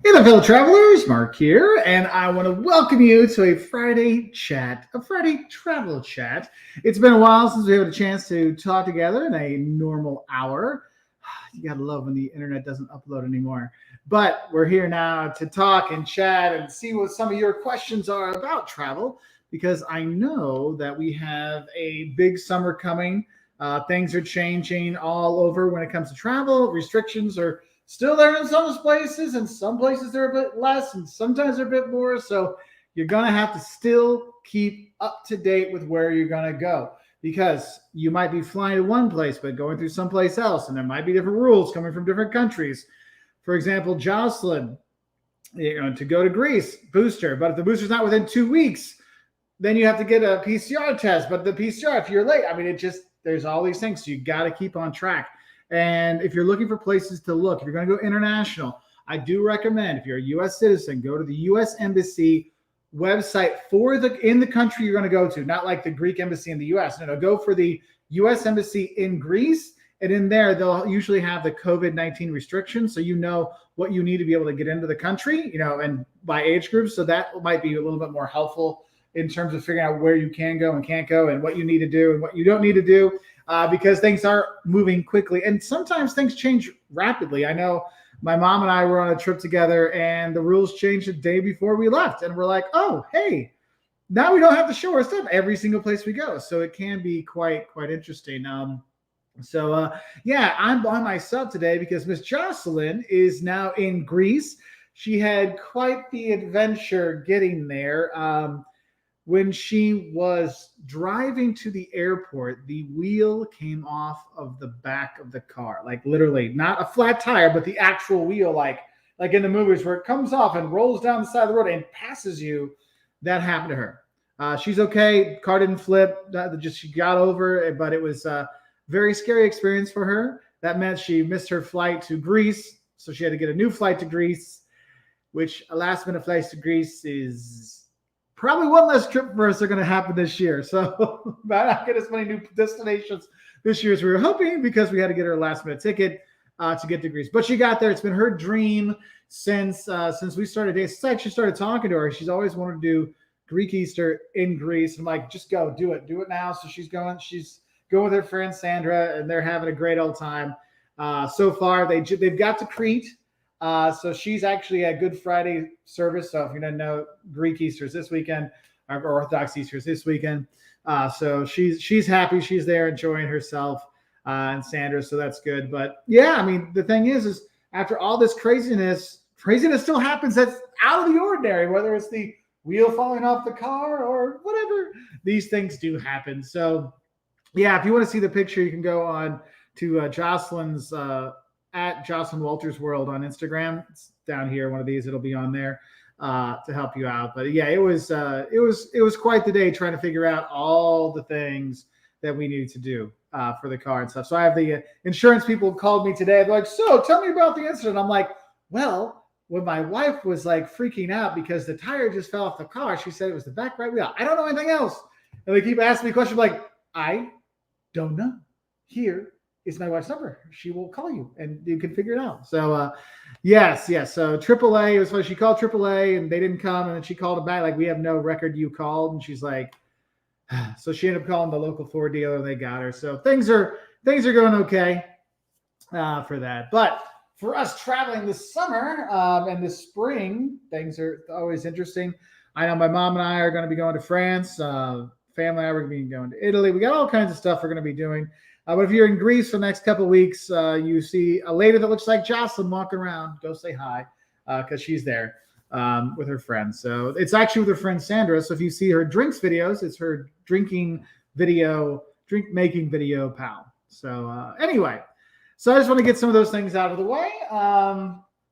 Hey there, fellow travelers, Mark here, and I want to welcome you to a Friday travel chat. It's been a while since we had a chance to talk together in a normal hour. You gotta love when the internet doesn't upload anymore. But we're here now to talk and chat and see what some of your questions are about travel, because I know that we have a big summer coming. Things are changing all over when it comes to travel. Restrictions are still there in some places, and some places they're a bit less, and sometimes they're a bit more. So you're gonna have to still keep up to date with where you're gonna go, because you might be flying to one place but going through someplace else, and there might be different rules coming from different countries. For example, Jocelyn, to go to Greece, booster, but if the booster's not within 2 weeks, then you have to get a PCR test. But the PCR, if you're late, I mean, it just there's all these things. So you got to keep on track. And if you're looking for places to look, if you're going to go international, I do recommend, if you're a U.S. citizen, go to the U.S. Embassy website in the country you're going to go to, not like the Greek embassy in the U.S. No, go for the U.S. Embassy in Greece, and in there they'll usually have the COVID-19 restrictions, so you know what you need to be able to get into the country, and by age groups. So that might be a little bit more helpful in terms of figuring out where you can go and can't go, and what you need to do and what you don't need to do. Because things are moving quickly, and sometimes things change rapidly. I know my mom and I were on a trip together, and the rules changed the day before we left, and we're like, oh, hey, now we don't have to show our stuff every single place we go. So it can be quite interesting. Yeah, I'm by myself today because Miss Jocelyn is now in Greece. She had quite the adventure getting there. When she was driving to the airport, the wheel came off of the back of the car, like literally, not a flat tire, but the actual wheel, like in the movies where it comes off and rolls down the side of the road and passes you. That happened to her. She's okay. Car didn't flip. She got over it, but it was a very scary experience for her. That meant she missed her flight to Greece, so she had to get a new flight to Greece, which a last-minute flight to Greece is probably one less trip for us are going to happen this year. So might not get as many new destinations this year as we were hoping, because we had to get her a last minute ticket to get to Greece. But she got there. It's been her dream since we started dating. Since I actually started talking to her, she's always wanted to do Greek Easter in Greece. I'm like, just go, do it now. So she's going with her friend Sandra, and they're having a great old time. So far, they've got to Crete. So she's actually at Good Friday service. So if you didn't know, Greek Easter is this weekend, or Orthodox Easter is this weekend. So she's happy. She's there enjoying herself, and Sandra. So that's good. But yeah, I mean, the thing is after all this craziness still happens. That's out of the ordinary, whether it's the wheel falling off the car or whatever. These things do happen. So yeah, if you want to see the picture, you can go on to Jocelyn's at Jocelyn Wolters World on Instagram. It's down here, one of these. It'll be on there to help you out. But yeah, it was quite the day trying to figure out all the things that we needed to do for the car and stuff. So I have the insurance people called me today. They're like, so tell me about the incident. I'm like, well, when my wife was like freaking out because the tire just fell off the car, she said it was the back right wheel. I don't know anything else. And they keep asking me questions like, I don't know. Here is my wife's number. She will call you and you can figure it out. So yes. So AAA, it was funny. She called AAA and they didn't come. And then she called them back like, we have no record you called. And she's like, so she ended up calling the local Ford dealer and they got her. So things are going okay for that. But for us traveling this summer and this spring, things are always interesting. I know my mom and I are going to be going to France. Family and I are going to be going to Italy. We got all kinds of stuff we're going to be doing. But if you're in Greece for the next couple of weeks, you see a lady that looks like Jocelyn walking around. Go say hi because she's there with her friends. So it's actually with her friend Sandra. So if you see her drinks videos, it's her drink making video pal. So anyway, so I just want to get some of those things out of the way.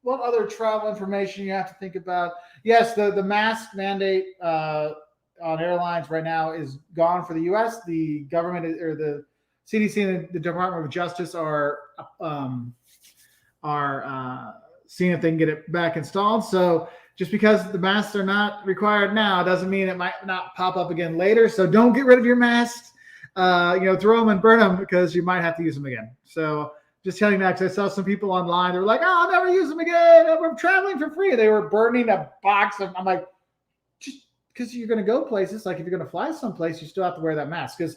What other travel information you have to think about? Yes, the mask mandate on airlines right now is gone for the U.S. The government or the CDC and the Department of Justice are seeing if they can get it back installed. So just because the masks are not required now doesn't mean it might not pop up again later. So don't get rid of your masks. Throw them and burn them because you might have to use them again. So Just telling that because I saw some people online. They were like, "Oh, I'll never use them again. I'm traveling for free." They were burning a box of. I'm like, just because you're going to go places, like if you're going to fly someplace, you still have to wear that mask. Because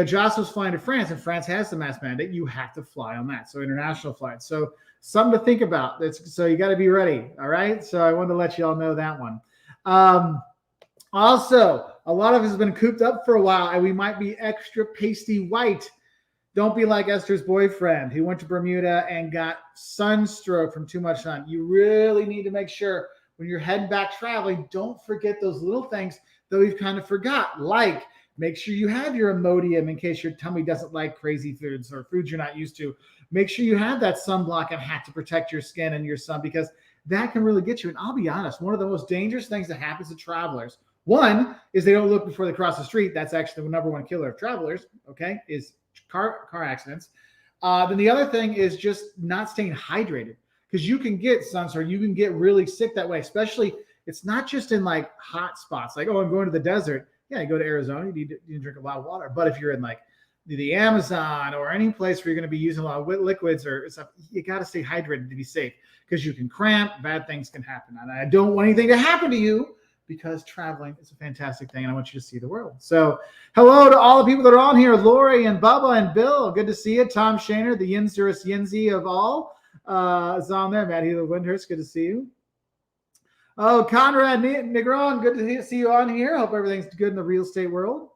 Joss was flying to France, and France has the mask mandate. You have to fly on that. So international flights. So something to think about. So you got to be ready. All right. So I wanted to let you all know that one. Also, a lot of us have been cooped up for a while, and we might be extra pasty white. Don't be like Esther's boyfriend who went to Bermuda and got sunstroke from too much sun. You really need to make sure when you're heading back traveling, don't forget those little things that we've kind of forgot. Like, make sure you have your Imodium in case your tummy doesn't like crazy foods or foods you're not used to. Make sure you have that sunblock and hat to protect your skin and your sun, because that can really get you. And I'll be honest, one of the most dangerous things that happens to travelers, one is they don't look before they cross the street. That's actually the number one killer of travelers, okay, is car accidents. Then the other thing is just not staying hydrated, because you can get sunstroke, you can get really sick that way. Especially, it's not just in like hot spots, like, oh, I'm going to the desert. Yeah, you go to Arizona, you need to drink a lot of water. But if you're in like the Amazon or any place where you're going to be using a lot of liquids or stuff, you got to stay hydrated to be safe, because you can cramp, bad things can happen. And I don't want anything to happen to you, because traveling is a fantastic thing, and I want you to see the world. So hello to all the people that are on here, Lori and Bubba and Bill. Good to see you. Tom Shaner, the Yinzurus Yinzi of all, is on there. Matt Healy Windhurst, good to see you. Oh, Conrad Negron, good to see you on here. Hope everything's good in the real estate world.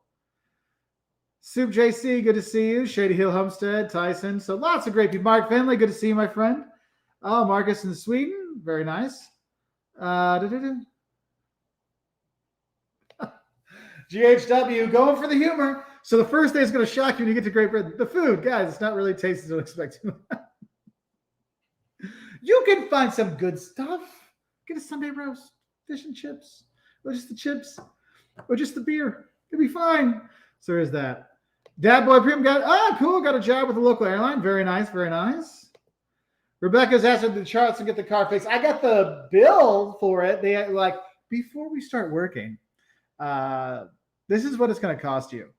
Soup JC, good to see you. Shady Hill Homestead, Tyson. So lots of great people. Mark Finley, good to see you, my friend. Oh, Marcus in Sweden, very nice. GHW, going for the humor. So the first day is going to shock you when you get to Great Britain. The food, guys, it's not really tasty as I expected. You can find some good stuff. Get a Sunday roast, fish and chips, or just the chips, or just the beer. It'll be fine. So there's that. Dad Boy Prim cool. Got a job with a local airline. Very nice, very nice. Rebecca's asked the charts and get the car fixed. I got the bill for it. They like, before we start working, this is what it's going to cost you.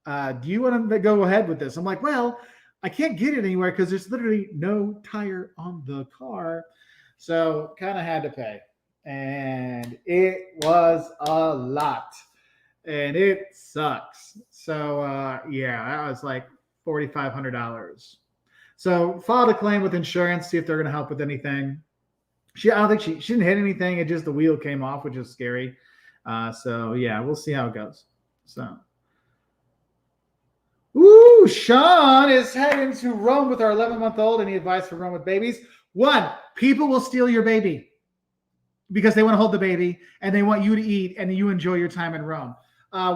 Do you want to go ahead with this? I'm like, well, I can't get it anywhere because there's literally no tire on the car. So kind of had to pay. And it was a lot. And it sucks. So, yeah, that was like $4,500. So filed a claim with insurance, see if they're going to help with anything. I don't think she didn't hit anything. It just the wheel came off, which is scary. So yeah, we'll see how it goes. So, Sean is heading to Rome with our 11-month-old. Any advice for Rome with babies? One, people will steal your baby because they want to hold the baby and they want you to eat and you enjoy your time in Rome.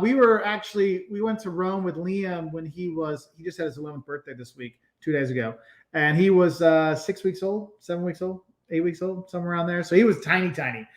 We went to Rome with Liam when he just had his 11th birthday this week, 2 days ago. And he was 6 weeks old, 7 weeks old, 8 weeks old, somewhere around there. So he was tiny.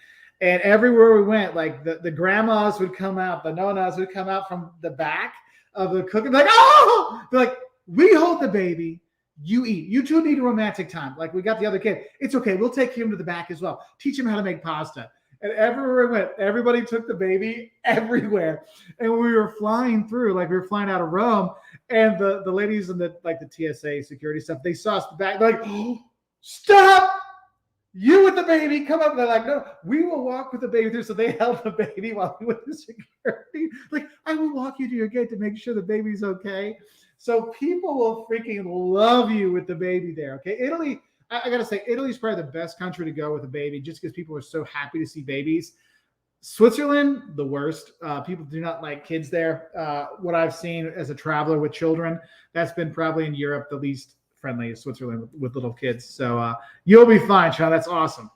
And everywhere we went, like the grandmas would come out, the nonas would come out from the back of the cooking, like, oh, they're like, we hold the baby, you eat. You two need a romantic time. Like we got the other kid. It's okay. We'll take him to the back as well. Teach him how to make pasta. And everywhere we went, everybody took the baby everywhere. And we were flying through, like we were flying out of Rome, and the ladies in the TSA security stuff, they saw us the back. They're like, oh, stop. You with the baby, come up. They're like, no, we will walk with the baby through. So they held the baby while we went to security. Like, I will walk you to your gate to make sure the baby's okay. So people will freaking love you with the baby there. Okay. Italy, I got to say, Italy's probably the best country to go with a baby just because people are so happy to see babies. Switzerland, the worst. People do not like kids there. What I've seen as a traveler with children, that's been probably in Europe the least friendly is Switzerland with little kids. So you'll be fine, Sean. That's awesome.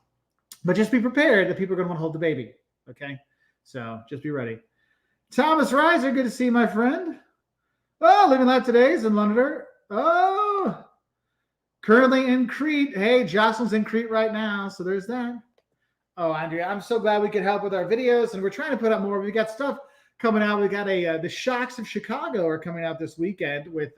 But just be prepared that people are going to want to hold the baby. Okay? So just be ready. Thomas Reiser, good to see you, my friend. Oh, living life today is in London. Oh, currently in Crete. Hey, Jocelyn's in Crete right now. So there's that. Oh, Andrea, I'm so glad we could help with our videos. And we're trying to put up more. We got stuff coming out. We got the Shocks of Chicago are coming out this weekend with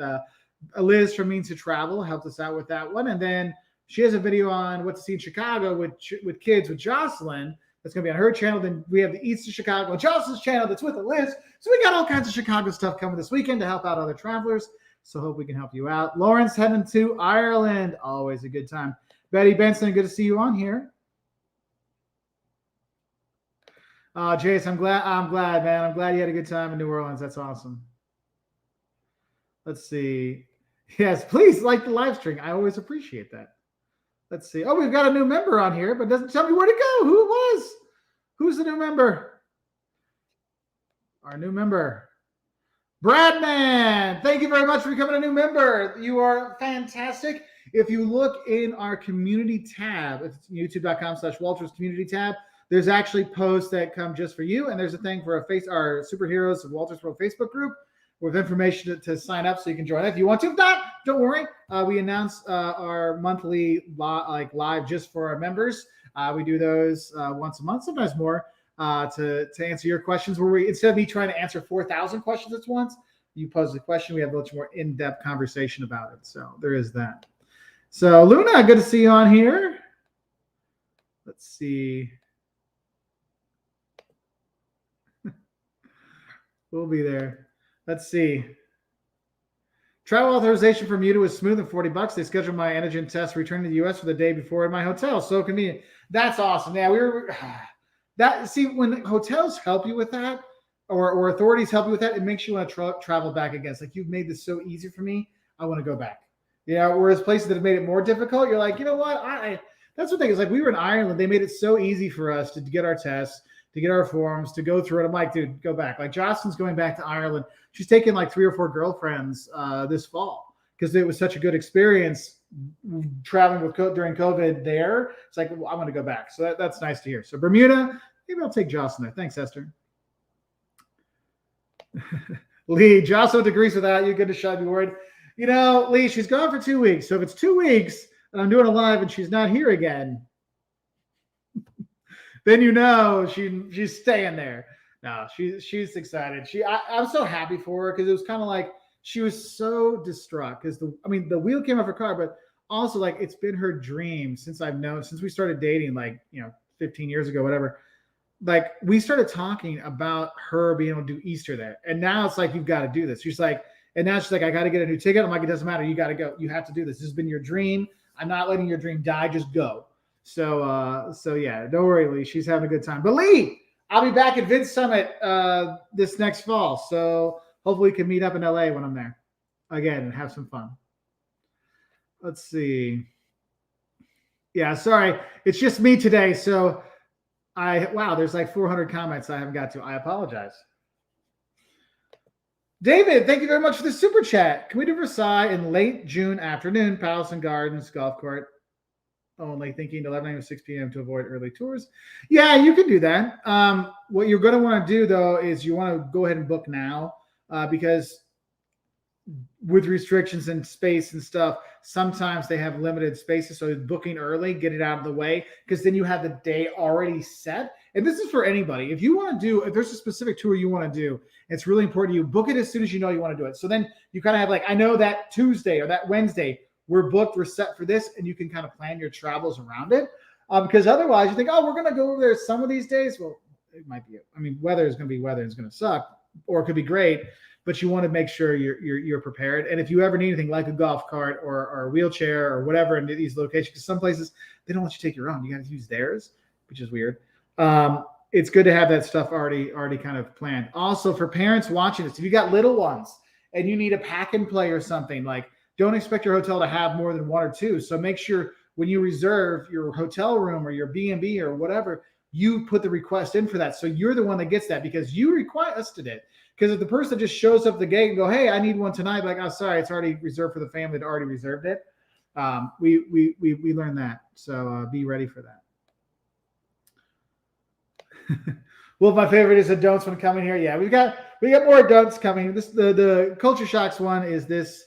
Liz from Means to Travel helped us out with that one. And then she has a video on what to see in Chicago with kids with Jocelyn. That's going to be on her channel. Then we have the East of Chicago, Jocelyn's channel that's with Liz. So we got all kinds of Chicago stuff coming this weekend to help out other travelers. So hope we can help you out. Lawrence heading to Ireland. Always a good time. Betty Benson, good to see you on here. Jace, I'm glad, man. I'm glad you had a good time in New Orleans. That's awesome. Let's see. Yes, please like the live stream. I always appreciate that. Let's see. Oh, we've got a new member on here, but doesn't tell me where to go. Who it was? Who's the new member? Our new member. Bradman. Thank you very much for becoming a new member. You are fantastic. If you look in our community tab, it's youtube.com/Wolters community tab, there's actually posts that come just for you. And there's a thing for our Superheroes of Wolters World Facebook group with information to sign up so you can join. If you want to, if not, don't worry. We announce our monthly live just for our members. We do those once a month, sometimes more, to answer your questions. Where we, instead of me trying to answer 4,000 questions at once, you pose the question. We have a much more in-depth conversation about it. So there is that. So Luna, good to see you on here. Let's see. We'll be there. Let's see. Travel authorization from Utah was smooth and $40. They scheduled my antigen test, returning to the U.S. for the day before in my hotel. So convenient. That's awesome. Yeah, when hotels help you with that, or authorities help you with that, it makes you want to travel back again. It's like, you've made this so easy for me. I want to go back. Whereas places that have made it more difficult, you're like, you know what? That's the thing. Is like, we were in Ireland. They made it so easy for us to get our tests, to get our forms, to go through it. I'm like, dude, go back. Like, Jocelyn's going back to Ireland. She's taken like 3 or 4 girlfriends this fall because it was such a good experience traveling during COVID there. It's like, well, I want to go back. So that's nice to hear. So Bermuda, maybe I'll take Jocelyn there. Thanks, Esther. Lee, Jocelyn agrees with that. You're good to shy, be worried. Lee, she's gone for 2 weeks. So if it's 2 weeks and I'm doing a live and she's not here again, then she's staying there. No, she's excited. I'm so happy for her because it was kind of like she was so distraught because the wheel came off her car, but also like it's been her dream since we started dating, 15 years ago, whatever. Like, we started talking about her being able to do Easter there, and now it's like, you've got to do this. She's like, I got to get a new ticket. I'm like, it doesn't matter. You got to go. You have to do this. This has been your dream. I'm not letting your dream die. Just go. So yeah, don't worry, Lee. She's having a good time. But Lee, I'll be back at Vid Summit this next fall. So hopefully we can meet up in LA when I'm there again and have some fun. Let's see. Yeah, sorry. It's just me today. So there's like 400 comments I haven't got to. I apologize. David, thank you very much for the super chat. Can we do Versailles in late June afternoon, Palace and Gardens, golf court only, thinking 11 a.m. to 6 p.m. to avoid early tours? Yeah, you can do that. What you're going to want to do, though, is you want to go ahead and book now because with restrictions and space and stuff, sometimes they have limited spaces. So booking early, get it out of the way, because then you have the day already set. And this is for anybody. If there's a specific tour you want to do, it's really important you book it as soon as you know you want to do it. So then you kind of have I know that Tuesday or that Wednesday, we're booked, we're set for this, and you can kind of plan your travels around it. Because otherwise you think, we're going to go over there some of these days. Well, it might be, weather is going to be weather. It's going to suck, or it could be great. But you want to make sure you're prepared. And if you ever need anything like a golf cart or a wheelchair or whatever in these locations, because some places they don't let you take your own, you got to use theirs, which is weird. It's good to have that stuff already kind of planned. Also, for parents watching this, if you got little ones and you need a pack and play or something, don't expect your hotel to have more than 1 or 2. So make sure when you reserve your hotel room or your B&B or whatever, you put the request in for that. So you're the one that gets that because you requested it. Because if the person just shows up at the gate and go, hey, I need one tonight, like, oh, sorry, it's already reserved for the family that already reserved it. We learned that. So be ready for that. Well, my favorite is the don'ts when coming here. Yeah, we got more don'ts coming. The Culture Shocks one is this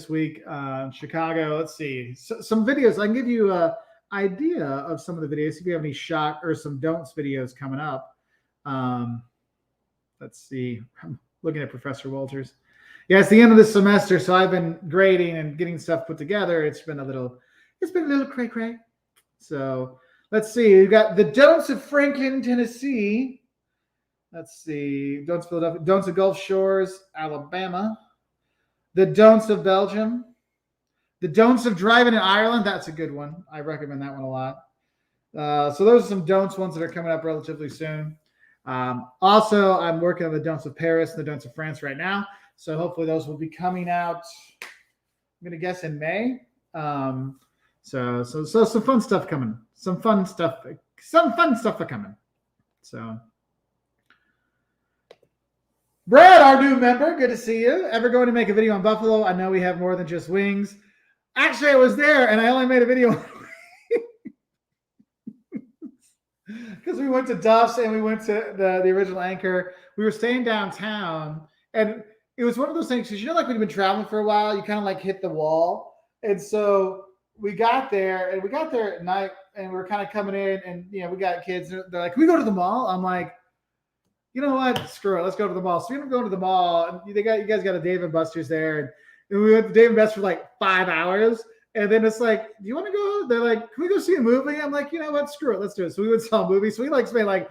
week, Chicago. Let's see. Some videos. I can give you an idea of some of the videos. If you have any shock or some don'ts videos coming up. Let's see. I'm looking at Professor Wolters. Yeah, it's the end of the semester, so I've been grading and getting stuff put together. It's been a little cray-cray. So let's see. We've got the don'ts of Franklin, Tennessee. Let's see. Don'ts Philadelphia. Don'ts of Gulf Shores, Alabama. The Don'ts of Belgium. The Don'ts of Driving in Ireland. That's a good one. I recommend that one a lot. So those are some don'ts ones that are coming up relatively soon. Also, I'm working on the don'ts of Paris and the don'ts of France right now. So hopefully those will be coming out, I'm going to guess in May. So some fun stuff coming. Some fun stuff are coming. So Brad, our new member, good to see you. Ever going to make a video on Buffalo? I know we have more than just wings. Actually, I was there and I only made a video because we went to Duff's and we went to the original Anchor. We were staying downtown, and it was one of those things because like when you've been traveling for a while, you kind of like hit the wall. And so we got there at night, and we were kind of coming in, and we got kids. They're like, "Can we go to the mall?" I'm like, "You know what? Screw it. Let's go to the mall." So we ended up going to the mall, and you guys got a Dave and Buster's there, and we went to Dave and Buster's for like 5 hours. And then it's like, do you want to go? They're like, can we go see a movie? I'm like, you know what? Screw it. Let's do it. So we went and saw a movie. So we spent like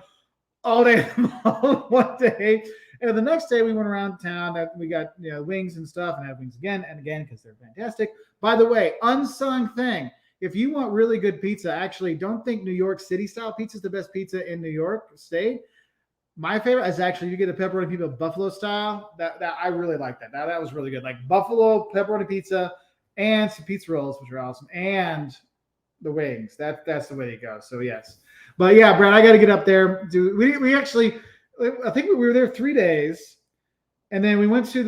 all day one day. And the next day we went around town. We got wings and stuff, and had wings again and again because they're fantastic. By the way, unsung thing. If you want really good pizza, actually don't think New York City style pizza is the best pizza in New York State. My favorite is actually you get a pepperoni pizza Buffalo style. That I really like that. That was really good. Like Buffalo pepperoni pizza. And some pizza rolls, which are awesome, and the wings. That's the way to go. So yes, but yeah, Brad, I got to get up there. We actually, I think we were there 3 days, and then we went to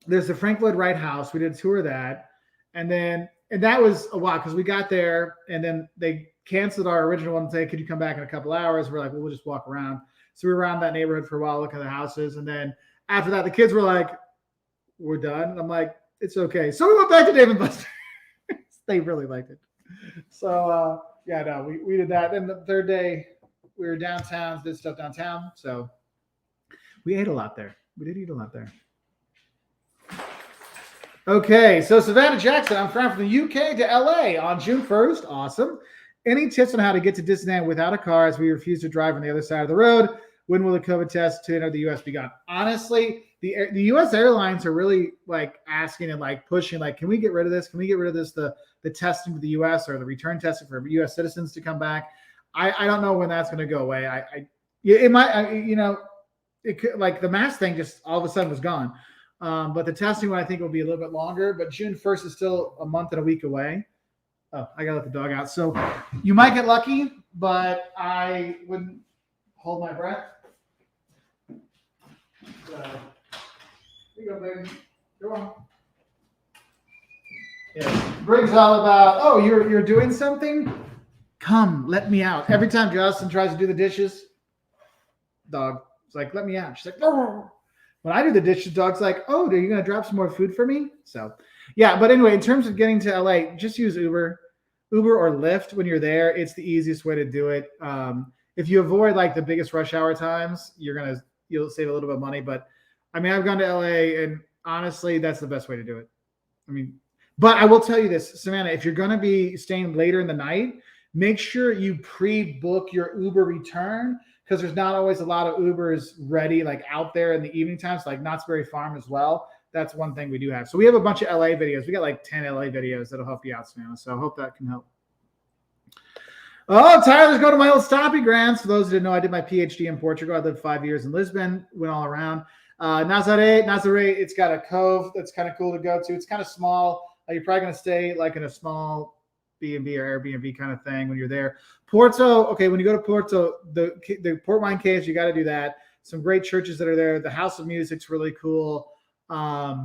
there's the Frank Lloyd Wright House. We did a tour of that, and that was a while because we got there, and then they canceled our original one and said, "Could you come back in a couple hours?" We're like, "Well, we'll just walk around." So we were around that neighborhood for a while, looking at the houses, and then after that, the kids were like, "We're done." And I'm like, it's okay. So we went back to Dave and Buster's. They really liked it. So we did that. Then the third day we were downtown, did stuff downtown. So we ate a lot there. We did eat a lot there. Okay, so Savannah Jackson, I'm from the UK to LA on June 1st. Awesome. Any tips on how to get to Disneyland without a car as we refuse to drive on the other side of the road? When will the COVID test to enter the U.S. be gone? Honestly, the U.S. airlines are really like asking and like pushing, like, can we get rid of this? Can we get rid of this? The testing for the U.S. or the return testing for U.S. citizens to come back. I don't know when that's going to go away. It might, it could, like the mask thing just all of a sudden was gone. But the testing one I think will be a little bit longer. But June 1st is still a month and a week away. Oh, I got to let the dog out. So you might get lucky, but I wouldn't hold my breath. So, here you go, baby. Go on. Yeah. Brig's all about, oh, you're doing something? Come, let me out. Every time Justin tries to do the dishes, dog, it's like, let me out. She's like, oh. When I do the dishes, dog's like, oh, are you going to drop some more food for me? So, yeah. But anyway, in terms of getting to LA, just use Uber or Lyft when you're there. It's the easiest way to do it. If you avoid like the biggest rush hour times, you'll save a little bit of money. But I mean, I've gone to LA, and honestly, that's the best way to do it. I mean, but I will tell you this, Savannah, if you're going to be staying later in the night, make sure you pre-book your Uber return, because there's not always a lot of Ubers ready, like out there in the evening times, like Knott's Berry Farm as well. That's one thing we do have. So we have a bunch of LA videos. We got like 10 LA videos that'll help you out, Savannah. So I hope that can help. Oh, Tyler's going to my old stomping grounds. For those who didn't know, I did my PhD in Portugal. I lived 5 years in Lisbon, went all around. Nazaré, it's got a cove that's kind of cool to go to. It's kind of small. You're probably going to stay like in a small B&B or Airbnb kind of thing when you're there. Porto, okay, when you go to Porto, the Port Wine Caves, you got to do that. Some great churches that are there. The House of Music's really cool. A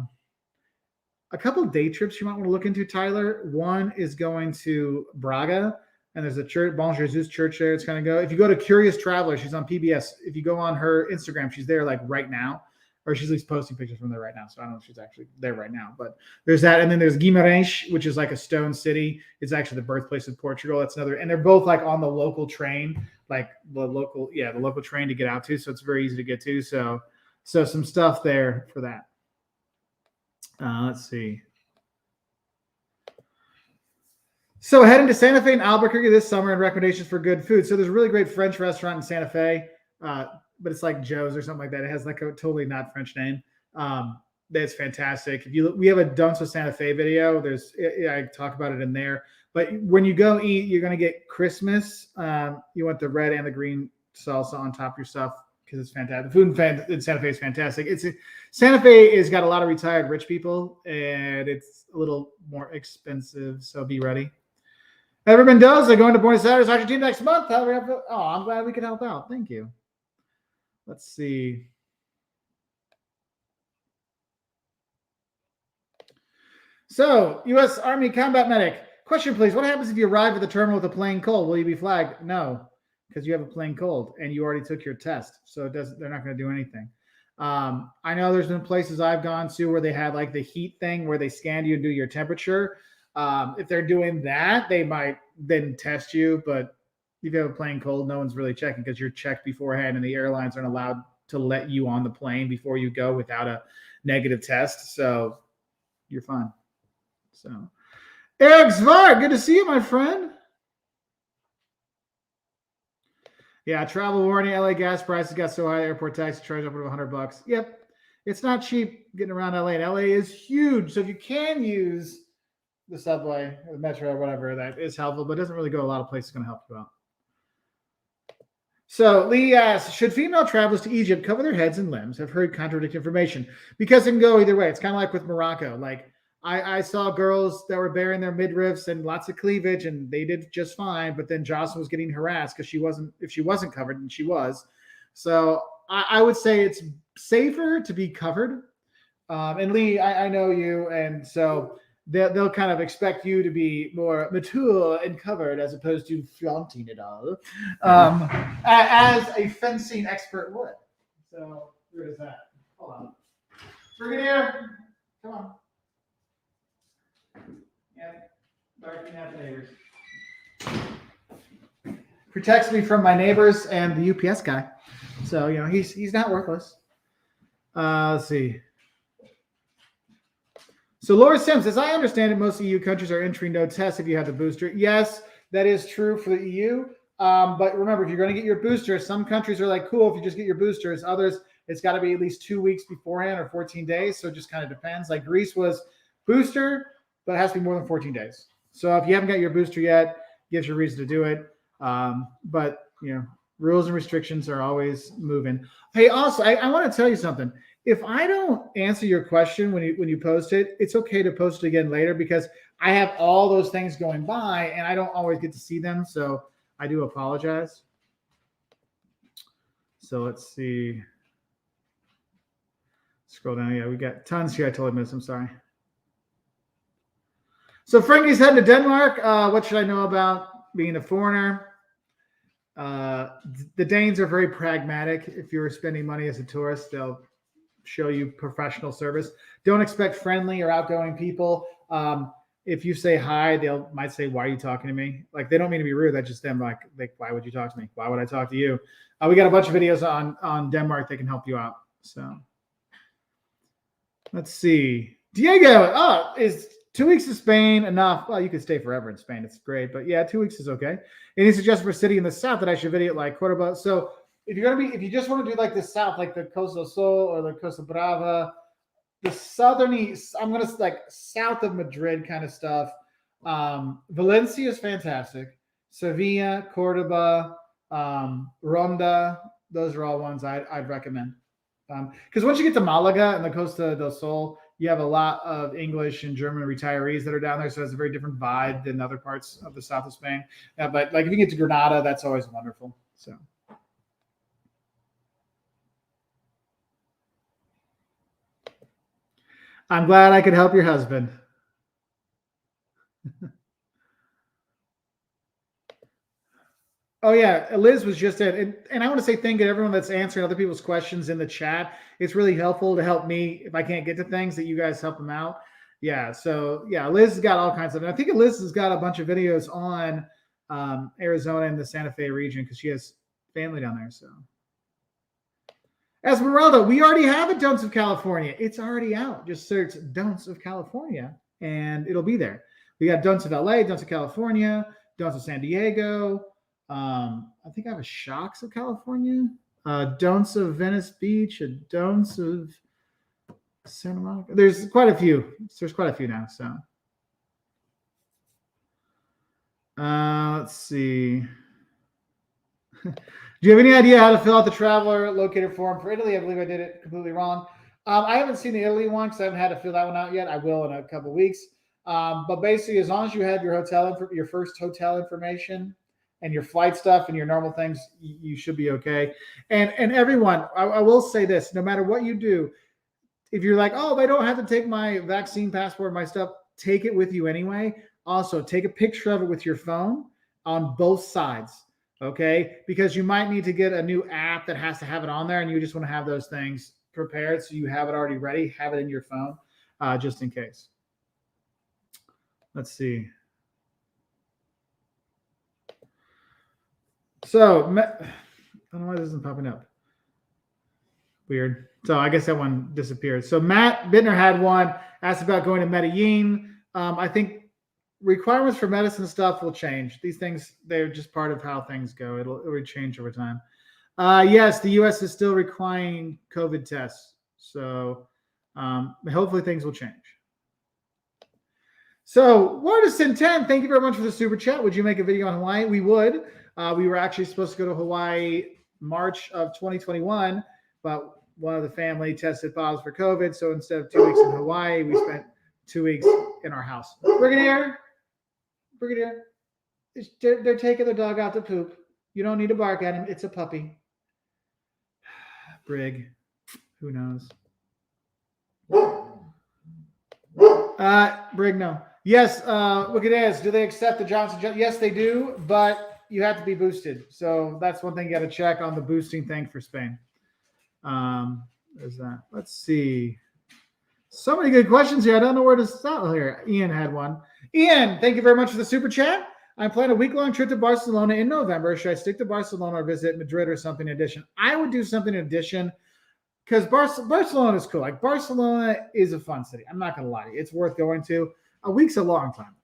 couple of day trips you might want to look into, Tyler. One is going to Braga, and there's a church, Bon Jesus church there. It's kind of go. If you go to Curious Traveler, she's on PBS. If you go on her Instagram, she's there like right now, or she's at least posting pictures from there right now. So I don't know if she's actually there right now, but there's that. And then there's Guimarães, which is like a stone city. It's actually the birthplace of Portugal. That's another, and they're both like on the local train, like the local train to get out to. So it's very easy to get to. So some stuff there for that. Let's see. So heading to Santa Fe and Albuquerque this summer, and recommendations for good food. So there's a really great French restaurant in Santa Fe, but it's like Joe's or something like that. It has like a totally not French name. That's fantastic. We have a Don'ts of Santa Fe video. I talk about it in there. But when you go eat, you're going to get Christmas. You want the red and the green salsa on top of your stuff because it's fantastic. The food in Santa Fe is fantastic. Santa Fe has got a lot of retired rich people, and it's a little more expensive. So be ready. Ever Mendoza going to Buenos Aires, Argentina next month. I'm glad we could help out. Thank you. Let's see. So, U.S. Army combat medic. Question, please. What happens if you arrive at the terminal with a plain cold? Will you be flagged? No, because you have a plain cold and you already took your test. So they're not going to do anything. I know there's been places I've gone to where they had like the heat thing where they scan you and do your temperature. If they're doing that, they might then test you. But if you have a plain cold, no one's really checking because you're checked beforehand, and the airlines aren't allowed to let you on the plane before you go without a negative test. So you're fine. So, Eric Zvart, good to see you, my friend. Yeah, travel warning. LA gas prices got so high, airport taxi charge up to $100. Yep, it's not cheap getting around LA. And LA is huge, so if you can use the subway or the metro or whatever, that is helpful, but it doesn't really go a lot of places going to help you out. So Lee asks, should female travelers to Egypt cover their heads and limbs? I've heard contradictory information because it can go either way. It's kind of like with Morocco. Like I saw girls that were bearing their midriffs and lots of cleavage, and they did just fine. But then Jocelyn was getting harassed because if she wasn't covered, and she was. So I would say it's safer to be covered. And Lee, I know you, and so they'll kind of expect you to be more mature and covered as opposed to flaunting it all, as a fencing expert would. So where is that? Hold on. Brigadier, come on. Barking at the neighbors. Protects me from my neighbors and the UPS guy. So, he's not worthless. Let's see. So Laura Sims, as I understand it, most EU countries are entering no test if you have the booster. Yes, that is true for the EU. But remember, if you're going to get your booster, some countries are like, cool, if you just get your boosters. Others, it's got to be at least 2 weeks beforehand or 14 days. So it just kind of depends. Like Greece was booster, but it has to be more than 14 days. So if you haven't got your booster yet, gives you a reason to do it. But, rules and restrictions are always moving. Hey, also, I want to tell you something. If I don't answer your question when you post it, it's okay to post it again later because I have all those things going by and I don't always get to see them. So I do apologize. So let's see. Scroll down. Yeah, we got tons here. I totally missed. I'm sorry. So Frankie's heading to Denmark. What should I know about being a foreigner? The Danes are very pragmatic. If you're spending money as a tourist, they'll show you professional service. Don't expect friendly or outgoing people. If you say hi, might say, why are you talking to me? Like, they don't mean to be rude. That's just them. Like, why would you talk to me? Why would I talk to you? We got a bunch of videos on Denmark that can help you out. So let's see. Diego, is 2 weeks to Spain enough? Well, you could stay forever in Spain. It's great. But yeah, 2 weeks is okay. Any suggestion for a city in the south that I should video like Cordoba? So if you just want to do like the south, like the Costa del Sol or the Costa Brava, the southerny, I'm going to like south of Madrid kind of stuff. Valencia is fantastic. Sevilla, Cordoba, Ronda, those are all ones I'd recommend. Because once you get to Malaga and the Costa del Sol, you have a lot of English and German retirees that are down there, so it's a very different vibe than other parts of the south of Spain. But like if you get to Granada, that's always wonderful. So. I'm glad I could help your husband. Oh, yeah. Liz was just in. And I want to say thank you to everyone that's answering other people's questions in the chat. It's really helpful to help me if I can't get to things that you guys help them out. Yeah. So, yeah, Liz has got all kinds of. And I think Liz has got a bunch of videos on Arizona and the Santa Fe region because she has family down there. So, Esmeralda, we already have a Don'ts of California. It's already out. Just search Don'ts of California and it'll be there. We got Don'ts of LA, Don'ts of California, Don'ts of San Diego. I think I have a Shocks of California, Don'ts of Venice Beach, a Don'ts of Santa Monica. There's quite a few. There's quite a few now. So let's see. Do you have any idea how to fill out the traveler locator form for Italy? I believe I did it completely wrong. I haven't seen the Italy one because I haven't had to fill that one out yet. I will in a couple of weeks. But basically, as long as you have your first hotel information and your flight stuff and your normal things, you should be okay. And everyone, I will say this: no matter what you do, if you're like, oh, I don't have to take my vaccine passport, my stuff, take it with you anyway. Also, take a picture of it with your phone on both sides. Okay, because you might need to get a new app that has to have it on there, and you just want to have those things prepared so you have it already ready, have it in your phone, just in case. Let's see. So, I don't know why this isn't popping up. Weird. So I guess that one disappeared. So Matt Bittner had one, asked about going to Medellin. I think requirements for medicine stuff will change. These things, they're just part of how things go. It'll change over time. Yes, the U.S. is still requiring COVID tests. So hopefully things will change. So Wardison 10, thank you very much for the super chat. Would you make a video on Hawaii? We would. We were actually supposed to go to Hawaii March of 2021, but one of the family tested positive for COVID. So instead of 2 weeks in Hawaii, we spent 2 weeks in our house. Brigadier, they're taking the dog out to poop. You don't need to bark at him. It's a puppy. Brig, who knows? Brig, no. Yes, look at this. Do they accept the Johnson & Johnson? Yes, they do, but you have to be boosted. So that's one thing you got to check on the boosting thing for Spain. There's that. Let's see. So many good questions here. I don't know where to start here. Ian had one. Ian, thank you very much for the super chat. I'm planning a week-long trip to Barcelona in November. Should I stick to Barcelona or visit Madrid or something in addition? I would do something in addition because Barcelona is cool. Like, Barcelona is a fun city. I'm not going to lie to you. It's worth going to. A week's a long time.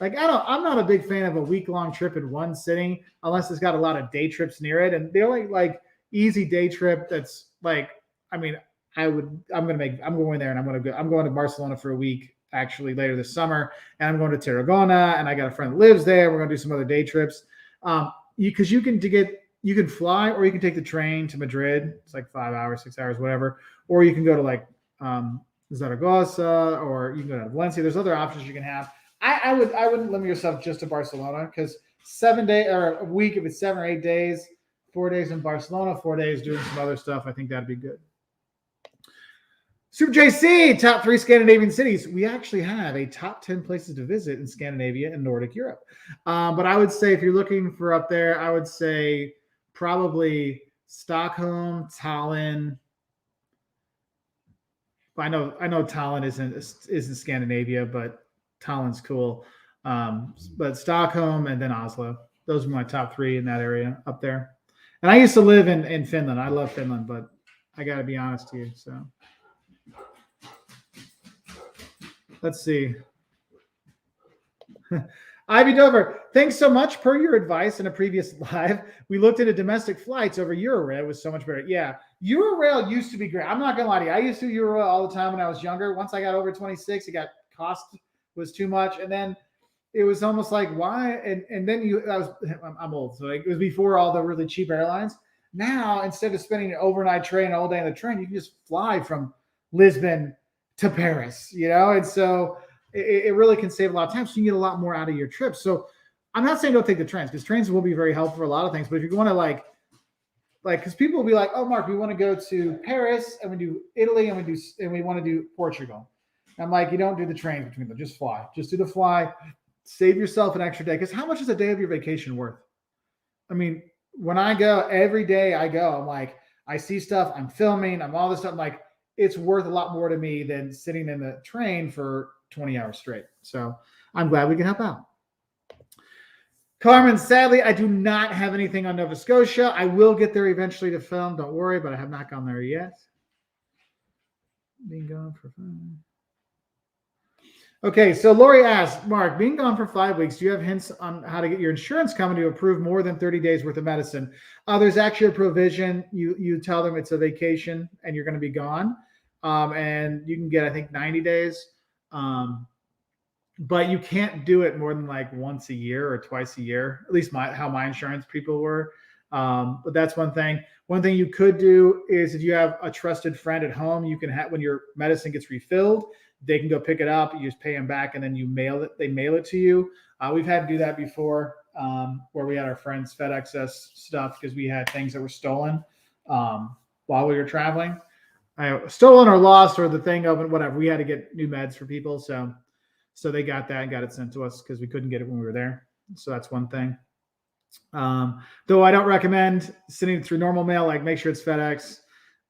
Like, I'm not a big fan of a week-long trip in one city unless it's got a lot of day trips near it. And the only, like, easy day trip that's, like, I mean, I'm going there and I'm going to Barcelona for a week actually later this summer, and I'm going to Tarragona, and I got a friend that lives there. We're going to do some other day trips. Because you can fly or you can take the train to Madrid. It's like 5 hours, 6 hours, whatever. Or you can go to like Zaragoza, or you can go to Valencia. There's other options you can have. I wouldn't limit yourself just to Barcelona, because 7 days or a week, if it's 7 or 8 days, 4 days in Barcelona, 4 days doing some other stuff, I think that'd be good. Super JC, top 3 Scandinavian cities. We actually have a top 10 places to visit in Scandinavia and Nordic Europe. But I would say if you're looking for up there, I would say probably Stockholm, Tallinn. I know Tallinn isn't Scandinavia, but Tallinn's cool. But Stockholm and then Oslo. Those are my top 3 in that area up there. And I used to live in Finland. I love Finland, but I got to be honest to you. So let's see. Ivy Dover, thanks so much. Per your advice in a previous live, we looked into domestic flights over Eurail. It was so much better. Yeah, Eurail used to be great. I'm not going to lie to you. I used to Eurail all the time when I was younger. Once I got over 26, cost was too much. And then it was almost like, why? And then I'm old. So it was before all the really cheap airlines. Now, instead of spending an overnight train all day on the train, you can just fly from Lisbon to Paris, and so it really can save a lot of time. So you can get a lot more out of your trip. So I'm not saying don't take the trains, because trains will be very helpful for a lot of things. But if you want to because people will be like, oh, Mark, we want to go to Paris and we do Italy and we want to do Portugal. I'm like, you don't do the trains between them. Just fly. Just do the fly. Save yourself an extra day. Because how much is a day of your vacation worth? I mean, when I go, every day I go, I'm like, I see stuff, I'm filming, I'm all this stuff. I'm like, it's worth a lot more to me than sitting in the train for 20 hours straight. So I'm glad we can help out. Carmen, sadly, I do not have anything on Nova Scotia. I will get there eventually to film. Don't worry, but I have not gone there yet. Being gone for fun. Okay, so Lori asked, Mark, being gone for 5 weeks, do you have hints on how to get your insurance company to approve more than 30 days worth of medicine? There's actually a provision. You tell them it's a vacation and you're going to be gone. and you can get, I think, 90 days. But you can't do it more than like once a year or twice a year, at least how my insurance people were. But that's one thing. One thing you could do is if you have a trusted friend at home, you can have, when your medicine gets refilled, they can go pick it up. You just pay them back, and then you mail it. They mail it to you. We've had to do that before, where we had our friends FedEx us stuff because we had things that were stolen while we were traveling. Stolen or lost, or the thing open, whatever. We had to get new meds for people, so they got that and got it sent to us because we couldn't get it when we were there. So that's one thing. Though I don't recommend sending it through normal mail. Like, make sure it's FedEx,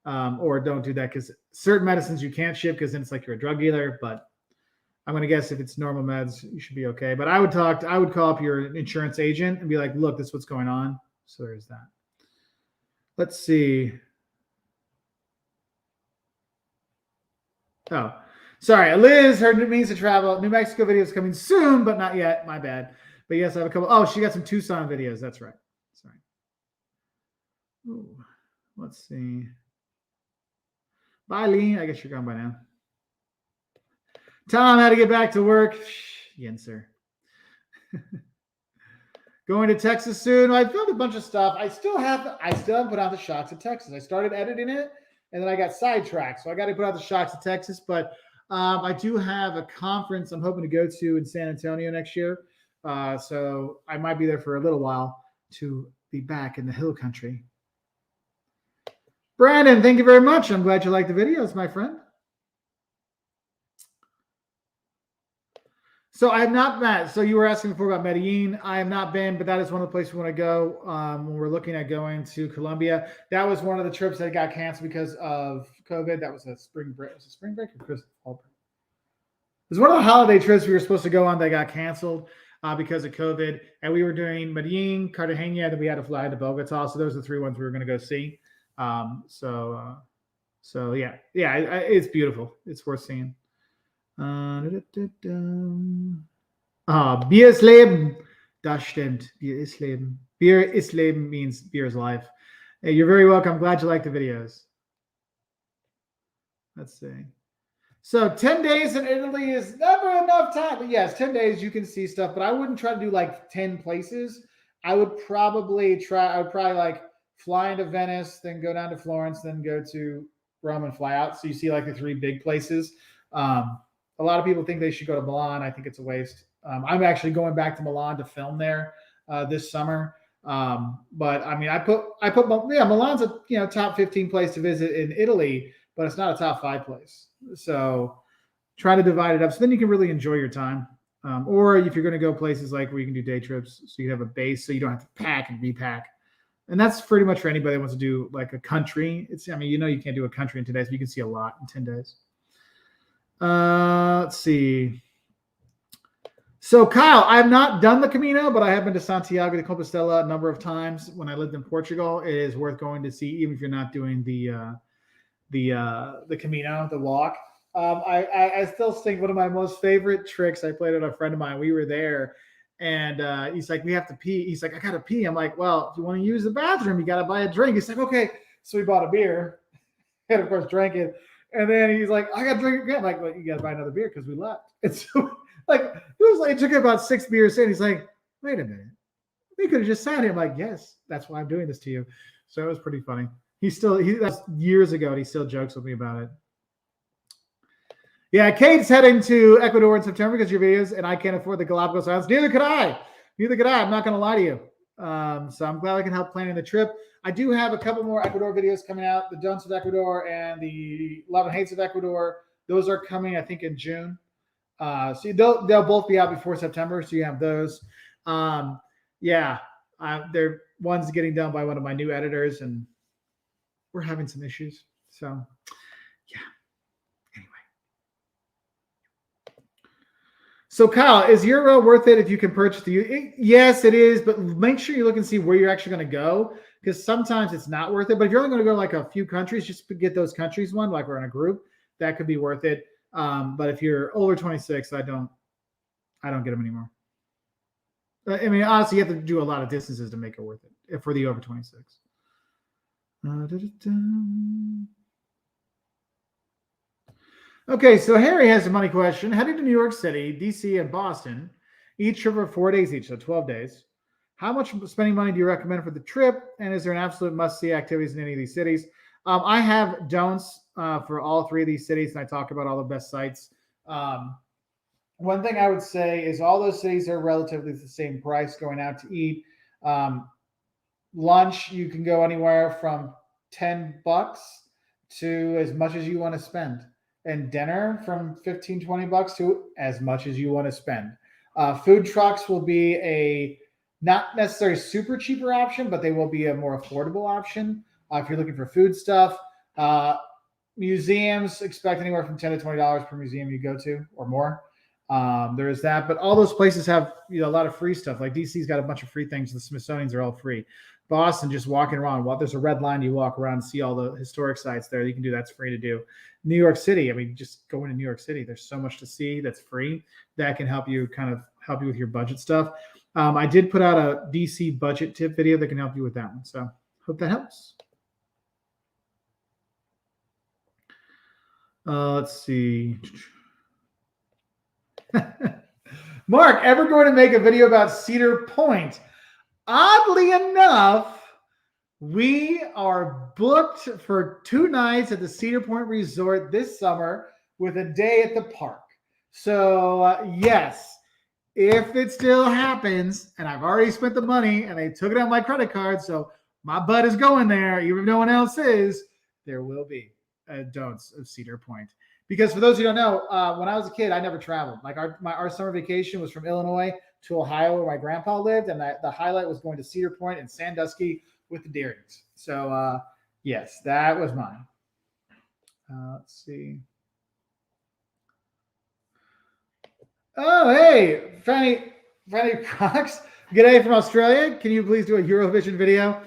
or don't do that because certain medicines you can't ship because then it's like you're a drug dealer. But I'm going to guess if it's normal meds, you should be okay. But I would call up your insurance agent and be like, look, this is what's going on. So there's that. Let's see. Oh, sorry. Liz, her means to travel. New Mexico video is coming soon, but not yet. My bad. But yes, I have a couple. Oh, she got some Tucson videos. That's right. Sorry. Ooh, let's see. Bye, Lee. I guess you're gone by now. Tom had to get back to work. Yenser. Going to Texas soon. I filmed a bunch of stuff. I still haven't put out the shots of Texas. I started editing it, and then I got sidetracked. So I got to put out the shots of Texas. But I do have a conference I'm hoping to go to in San Antonio next year. So I might be there for a little while to be back in the hill country. Brandon, thank you very much. I'm glad you like the videos, my friend. So I have not met. So you were asking before about Medellin. I have not been, but that is one of the places we want to go when we're looking at going to Colombia. That was one of the trips that got canceled because of COVID. That was a spring break. Was it spring break or Christmas? It was one of the holiday trips we were supposed to go on that got canceled because of COVID. And we were doing Medellin, Cartagena, then we had to fly to Bogota. So those are the 3 ones we were going to go see. So yeah, it's beautiful. It's worth seeing. Bier ist Leben. Das stimmt. Bier ist Leben. Bier ist Leben means beer is life. Hey, you're very welcome. I'm glad you like the videos. Let's see. So 10 days in Italy is never enough time. But yes, 10 days you can see stuff, but I wouldn't try to do like 10 places. I would probably like fly into Venice, then go down to Florence, then go to Rome and fly out. So you see like the 3 big places. A lot of people think they should go to Milan. I think it's a waste. I'm actually going back to Milan to film there this summer. But I mean, I put Milan's a top 15 place to visit in Italy, but it's not a top 5 place. So try to divide it up so then you can really enjoy your time. Or if you're going to go places like where you can do day trips, so you have a base, so you don't have to pack and repack. And that's pretty much for anybody that wants to do like a country. You can't do a country in 10 days, but you can see a lot in 10 days. Let's see. So Kyle, I have not done the Camino, but I have been to Santiago de Compostela a number of times when I lived in Portugal. It is worth going to see, even if you're not doing the Camino, the walk. I still think one of my most favorite tricks I played with a friend of mine. We were there, and he's like, "We have to pee." He's like, "I gotta pee." I'm like, "Well, if you want to use the bathroom, you gotta buy a drink." He's like, "Okay." So we bought a beer, and of course drank it. And then he's like, "I got to drink again." I'm like, "Well, you got to buy another beer because we left." And so, it took about 6 beers in. He's like, "Wait a minute, we could have just sat here." I'm like, "Yes, that's why I'm doing this to you." So it was pretty funny. That's years ago, and he still jokes with me about it. Yeah, Kate's heading to Ecuador in September because of your videos, and I can't afford the Galapagos Islands. Neither could I. I'm not going to lie to you. So I'm glad I can help planning the trip. I do have a couple more Ecuador videos coming out. The Don'ts of Ecuador and the Love and Hates of Ecuador. Those are coming, I think, in June. So they'll both be out before September. So you have those. They're one's getting done by one of my new editors, and we're having some issues. So, yeah. Anyway. So Kyle, is Euro worth it if you can purchase yes, it is, but make sure you look and see where you're actually going to go, because sometimes it's not worth it. But if you're only going to go to like a few countries, just get those countries one, like we're in a group, that could be worth it. But if you're over 26, I don't get them anymore. I mean, honestly, you have to do a lot of distances to make it worth it for the over 26. Okay, so Harry has a money question. Heading to New York City, DC, and Boston, each trip for 4 days each, so 12 days. How much spending money do you recommend for the trip? And is there an absolute must-see activities in any of these cities? I have don'ts for all three of these cities, and I talk about all the best sites. Um, One thing I would say is all those cities are relatively the same price going out to eat. Um, Lunch, you can go anywhere from $10 to as much as you want to spend, and dinner from 15, $20 to as much as you want to spend. Food trucks will be a not necessarily super cheaper option, but they will be a more affordable option if you're looking for food stuff. Uh, Museums, expect anywhere from $10 to $20 per museum you go to or more. There is that, but all those places have a lot of free stuff. Like DC's got a bunch of free things. The Smithsonian's are all free. Boston, just walking around. Well, there's a red line. You walk around and see all the historic sites there. You can do that's free to do. New York City. I mean, just going to New York City. There's so much to see that's free that can help you with your budget stuff. I did put out a DC budget tip video that can help you with that one. So hope that helps. Let's see. Mark, ever going to make a video about Cedar Point? Oddly enough, we are booked for 2 nights at the Cedar Point Resort this summer with a day at the park. So, yes, if it still happens, and I've already spent the money and they took it on my credit card, so my butt is going there, even if no one else is, there will be don'ts of Cedar Point. Because for those who don't know, when I was a kid, I never traveled. Like our summer vacation was from Illinois to Ohio, where my grandpa lived, and the highlight was going to Cedar Point and Sandusky with the Deerings. So yes, that was mine. Let's see. Oh, hey, Fanny Cox. G'day from Australia. Can you please do a Eurovision video?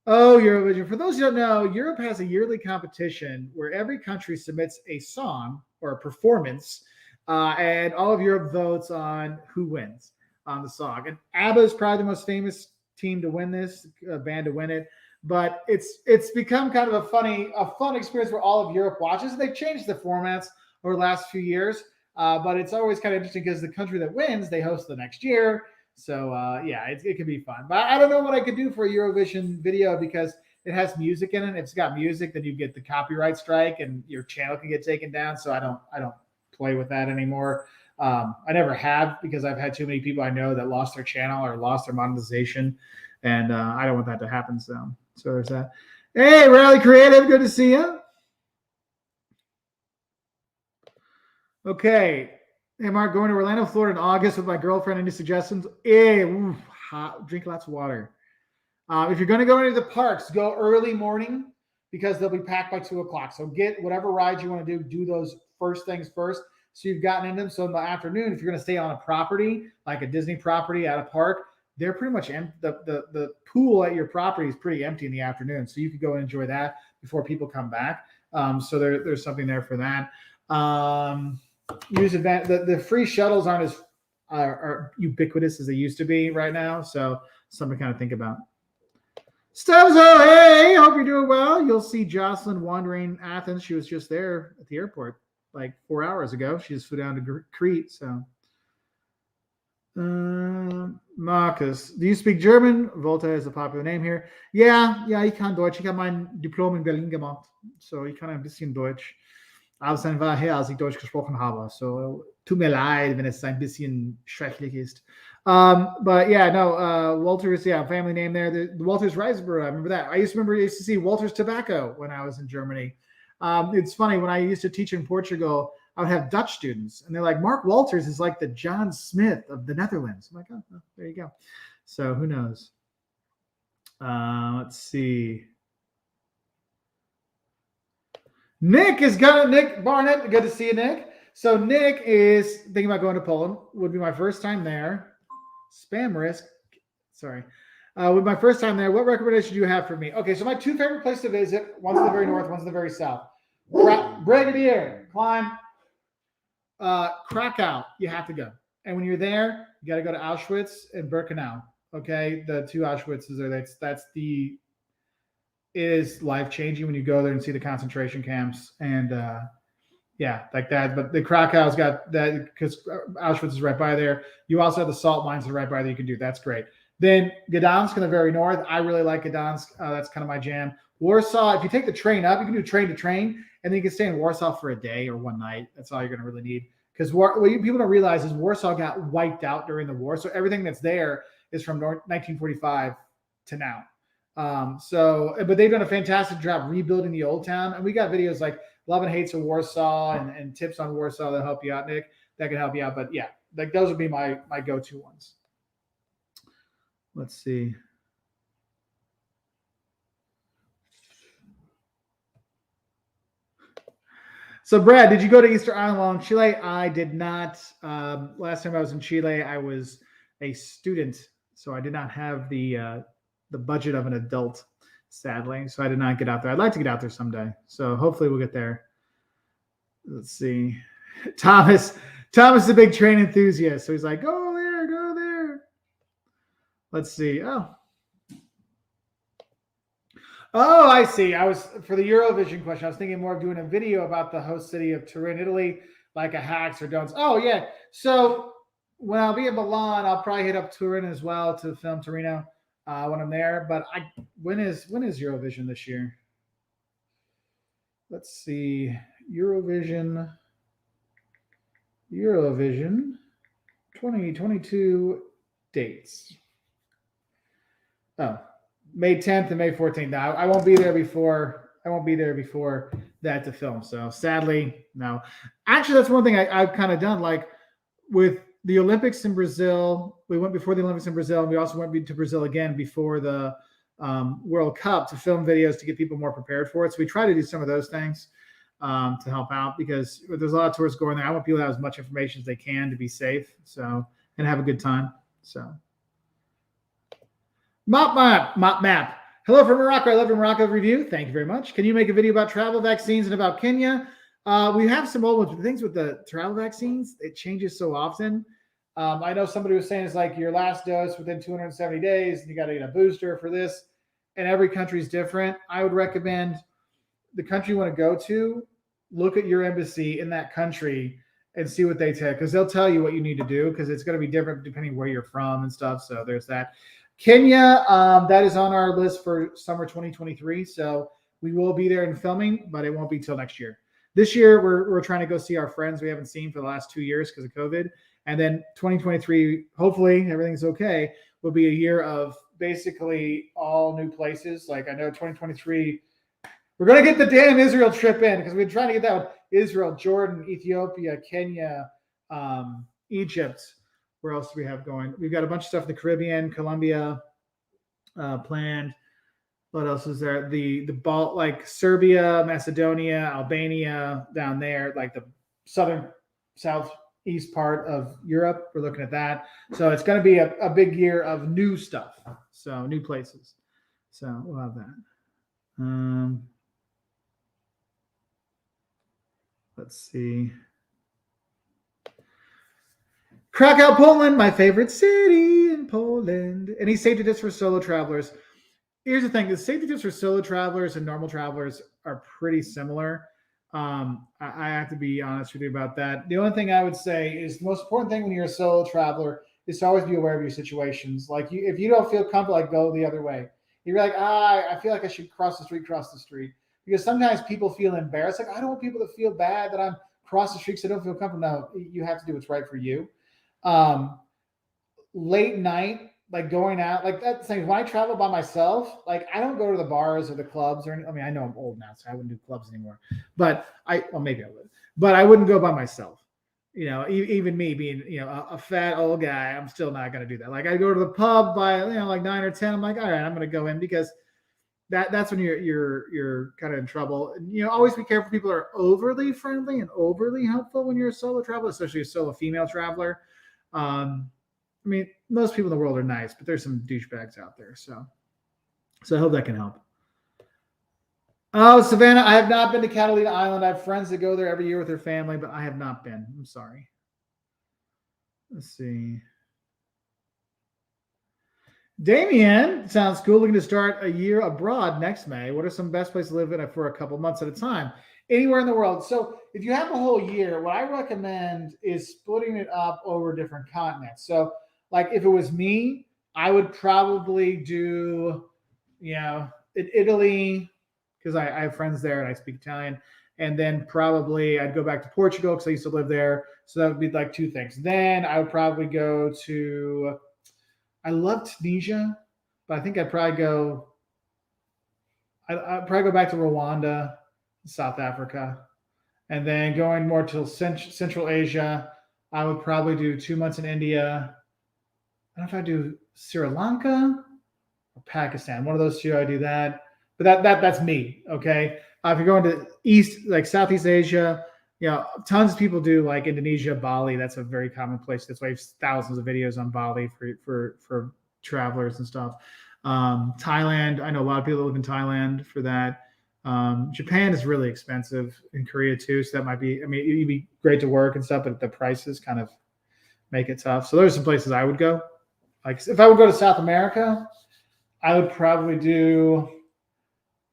Oh, Eurovision. For those who don't know, Europe has a yearly competition where every country submits a song or a performance, and all of Europe votes on who wins on the song. And ABBA is probably the most famous team to win this, band to win it. But it's become kind of a fun experience where all of Europe watches. And they've changed the formats over the last few years, but it's always kind of interesting because the country that wins, they host the next year. So yeah, it could be fun. But I don't know what I could do for a Eurovision video because it has music in it. If it's got music, then you get the copyright strike and your channel can get taken down. So I don't play with that anymore. I never have because I've had too many people I know that lost their channel or lost their monetization, and I don't want that to happen. So there's that. Hey, Rally Creative, good to see you. Okay. Hey, Mark, going to Orlando, Florida in August with my girlfriend. Any suggestions? Hot. Drink lots of water. If you're going to go into the parks, go early morning because they'll be packed by 2:00. So get whatever rides you want to do those first things first. So you've gotten into them. So in the afternoon, if you're going to stay on a property, like a Disney property at a park, they're pretty much empty. The pool at your property is pretty empty in the afternoon. So you could go and enjoy that before people come back. So there's something there for that. Use event. The free shuttles aren't as are ubiquitous as they used to be right now. So something to kind of think about. Stemzo, hey, hope you're doing well. You'll see Jocelyn wandering Athens. She was just there at the airport like 4 hours ago. She just flew down to Crete. So, Marcus, do you speak German? Volta is a popular name here. Yeah, ich kann Deutsch. Ich habe mein Diplom in Berlin gemacht. So ich kann ein bisschen Deutsch. Aber es war her, als ich Deutsch gesprochen habe. So tut mir leid, wenn es ein bisschen schrecklich ist. But yeah, no, Wolters, yeah, family name there. The Wolters Reisbüro, I remember that. I used to see Wolters Tobacco when I was in Germany. It's funny, when I used to teach in Portugal, I would have Dutch students, and they're like, Mark Wolters is like the John Smith of the Netherlands. I'm like, oh, there you go. So who knows? Let's see. Nick Barnett. Good to see you, Nick. So Nick is thinking about going to Poland. Would be my first time there. Spam risk. Sorry. With my first time there, what recommendation do you have for me? Okay, so my 2 favorite places to visit, one's in the very north, one's in the very south. Brigadier, climb. Krakow, you have to go. And when you're there, you got to go to Auschwitz and Birkenau. Okay, the 2 Auschwitzes are it is life-changing when you go there and see the concentration camps. And Yeah, like that. But the Krakow's got that because Auschwitz is right by there. You also have the salt mines that are right by there. You can do that's great. Then Gdansk in the very north. I really like Gdansk. That's kind of my jam. Warsaw. If you take the train up, you can do train to train, and then you can stay in Warsaw for a day or one night. That's all you're going to really need. Because what people don't realize is Warsaw got wiped out during the war, so everything that's there is from 1945 to now. But they've done a fantastic job rebuilding the old town, and we got videos like Love and Hates of Warsaw and tips on Warsaw that help you out, Nick. That can help you out. But yeah, like those would be my go-to ones. Let's see. So, Brad, did you go to Easter Island while in Chile? I did not. Last time I was in Chile, I was a student, so I did not have the budget of an adult, sadly. So I did not get out there. I'd like to get out there someday. So hopefully we'll get there. Let's see. Thomas is a big train enthusiast, so he's like, go there, go there. Let's see. Oh, I see. I was for the Eurovision question. I was thinking more of doing a video about the host city of Turin, Italy, like a hacks or don'ts. Oh, yeah. So when I'll be in Milan, I'll probably hit up Turin as well to film Torino when I'm there. But when is Eurovision this year? Let's see. Eurovision 2022 dates. Oh. May 10th and May 14th. Now I won't be there before. That to film. So sadly, no. Actually, that's one thing I've kind of done. Like with the Olympics in Brazil, we went before the Olympics in Brazil, and we also went to Brazil again before the World Cup to film videos to get people more prepared for it. So we try to do some of those things to help out because there's a lot of tourists going there. I want people to have as much information as they can to be safe. So and have a good time. So. Map. Hello from Morocco. I love your Morocco review. Thank you very much. Can you make a video about travel vaccines and about Kenya? We have some old ones, but the things with the travel vaccines, it changes so often. I know somebody was saying it's like your last dose within 270 days, and you got to get a booster for this, and every country is different. I would recommend the country you want to go to, look at your embassy in that country and see what they tell you, because they'll tell you what you need to do because it's going to be different depending where you're from and stuff. So there's that. Kenya, that is on our list for summer 2023. So we will be there and filming, but it won't be till next year. This year, we're trying to go see our friends we haven't seen for the last 2 years because of COVID. And then 2023, hopefully everything's okay, will be a year of basically all new places. Like I know 2023, we're going to get the damn Israel trip in because we've been trying to get that one. Israel, Jordan, Ethiopia, Kenya, Egypt. Where else do we have going? We've got a bunch of stuff in the Caribbean, Colombia planned. What else is there? The like Serbia, Macedonia, Albania down there, like the southeast part of Europe. We're looking at that. So it's going to be a big year of new stuff. So new places. So we'll have that. Let's see. Krakow, Poland, my favorite city in Poland. Any safety tips for solo travelers? Here's the thing. The safety tips for solo travelers and normal travelers are pretty similar. I have to be honest with you about that. The only thing I would say is the most important thing when you're a solo traveler is to always be aware of your situations. Like if you don't feel comfortable, like go the other way. You're like, I feel like I should cross the street. Because sometimes people feel embarrassed. Like I don't want people to feel bad that I'm crossing the street because I don't feel comfortable. No, you have to do what's right for you. Late night, like going out, like that's the thing. When I travel by myself, like I don't go to the bars or the clubs or I mean, I know I'm old now, so I wouldn't do clubs anymore. But maybe I would, but I wouldn't go by myself. You know, even me being, a fat old guy, I'm still not going to do that. Like I go to the pub by, like 9 or 10. I'm like, all right, I'm going to go in because that's when you're kind of in trouble. And, always be careful. People are overly friendly and overly helpful when you're a solo traveler, especially a solo female traveler. I mean, most people in the world are nice, but there's some douchebags out there. So I hope that can help. Oh, Savannah, I have not been to Catalina Island. I have friends that go there every year with their family, but I have not been. I'm sorry. Let's see. Damien, sounds cool. Looking to start a year abroad next May. What are some best places to live in for a couple months at a time? Anywhere in the world. So if you have a whole year, what I recommend is splitting it up over different continents. So like if it was me, I would probably do, you know, Italy, because I have friends there and I speak Italian. And then probably I'd go back to Portugal because I used to live there. So that would be like two things. Then I would probably go to, I love Tunisia, but I think I'd probably go back to Rwanda, South Africa, and then going more to Central Asia. I would probably do 2 months in India. I don't know if I do Sri Lanka or Pakistan. One of those two, I do that. But that's me. Okay. If you're going to Southeast Asia, tons of people do like Indonesia, Bali. That's a very common place. That's why you have thousands of videos on Bali for travelers and stuff. Thailand, I know a lot of people live in Thailand for that. Japan is really expensive, in Korea too. So that might be, it'd be great to work and stuff, but the prices kind of make it tough. So there's some places I would go. Like if I would go to South America, I would do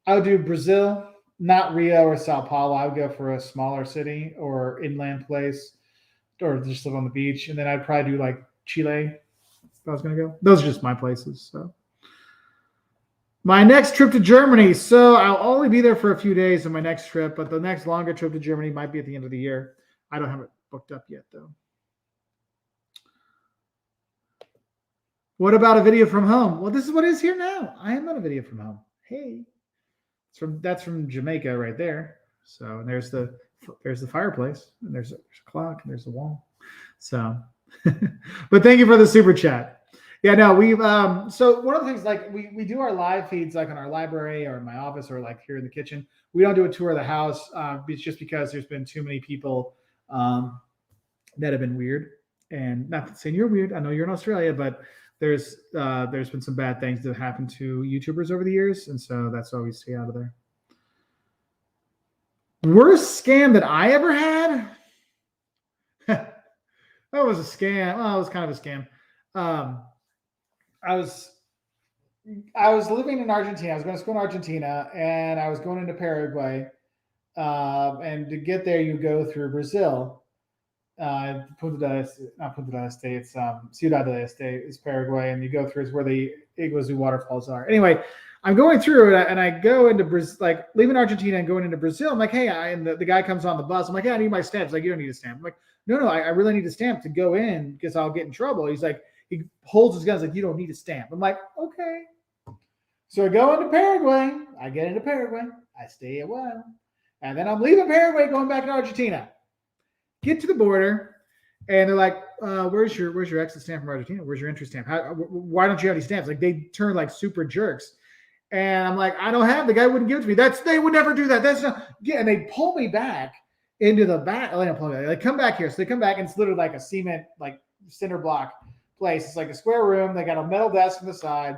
Brazil, not Rio or Sao Paulo. I would go for a smaller city or inland place, or just live on the beach. And then I'd probably do like Chile if I was going to go. Those are just my places. So my next trip to Germany. So I'll only be there for a few days on my next trip, but the next longer trip to Germany might be at the end of the year. I don't have it booked up yet, though. What about a video from home? Well, this is what is here now. I am on a video from home. Hey, that's from Jamaica right there. So there's the fireplace, and there's a clock, and there's a wall. So, but thank you for the super chat. Yeah, no, we've so one of the things, like we do our live feeds like in our library or in my office or like here in the kitchen. We don't do a tour of the house. It's just because there's been too many people that have been weird, and not saying you're weird. I know you're in Australia, but there's been some bad things that have happened to YouTubers over the years, and so that's why we stay out of there. Worst scam that I ever had? That was a scam. Well, it was kind of a scam. I was living in Argentina. I was going to school in Argentina, and I was going into Paraguay. And to get there, you go through Brazil. Ciudad del Este is Paraguay, and you go through is where the Iguazu waterfalls are. Anyway, I'm going through it, and I go into Brazil, like leaving Argentina and going into Brazil. I'm like, hey, and the guy comes on the bus. I'm like, hey, I need my stamps. Like, you don't need a stamp. I'm like, no, I really need a stamp to go in because I'll get in trouble. He's like, he holds his guns like, you don't need a stamp. I'm like, okay. So I go into Paraguay. I get into Paraguay. I stay a while, and then I'm leaving Paraguay, going back to Argentina. Get to the border, and they're like, where's your exit stamp from Argentina? Where's your entry stamp? Why don't you have any stamps? Like, they turn like super jerks. And I'm like, I don't have. The guy wouldn't give it to me. They would never do that. That's not. Yeah, and they pull me back into the back. They come back here. So they come back, and it's literally like a cement, like cinder block place. It's like a square room. They got a metal desk on the side,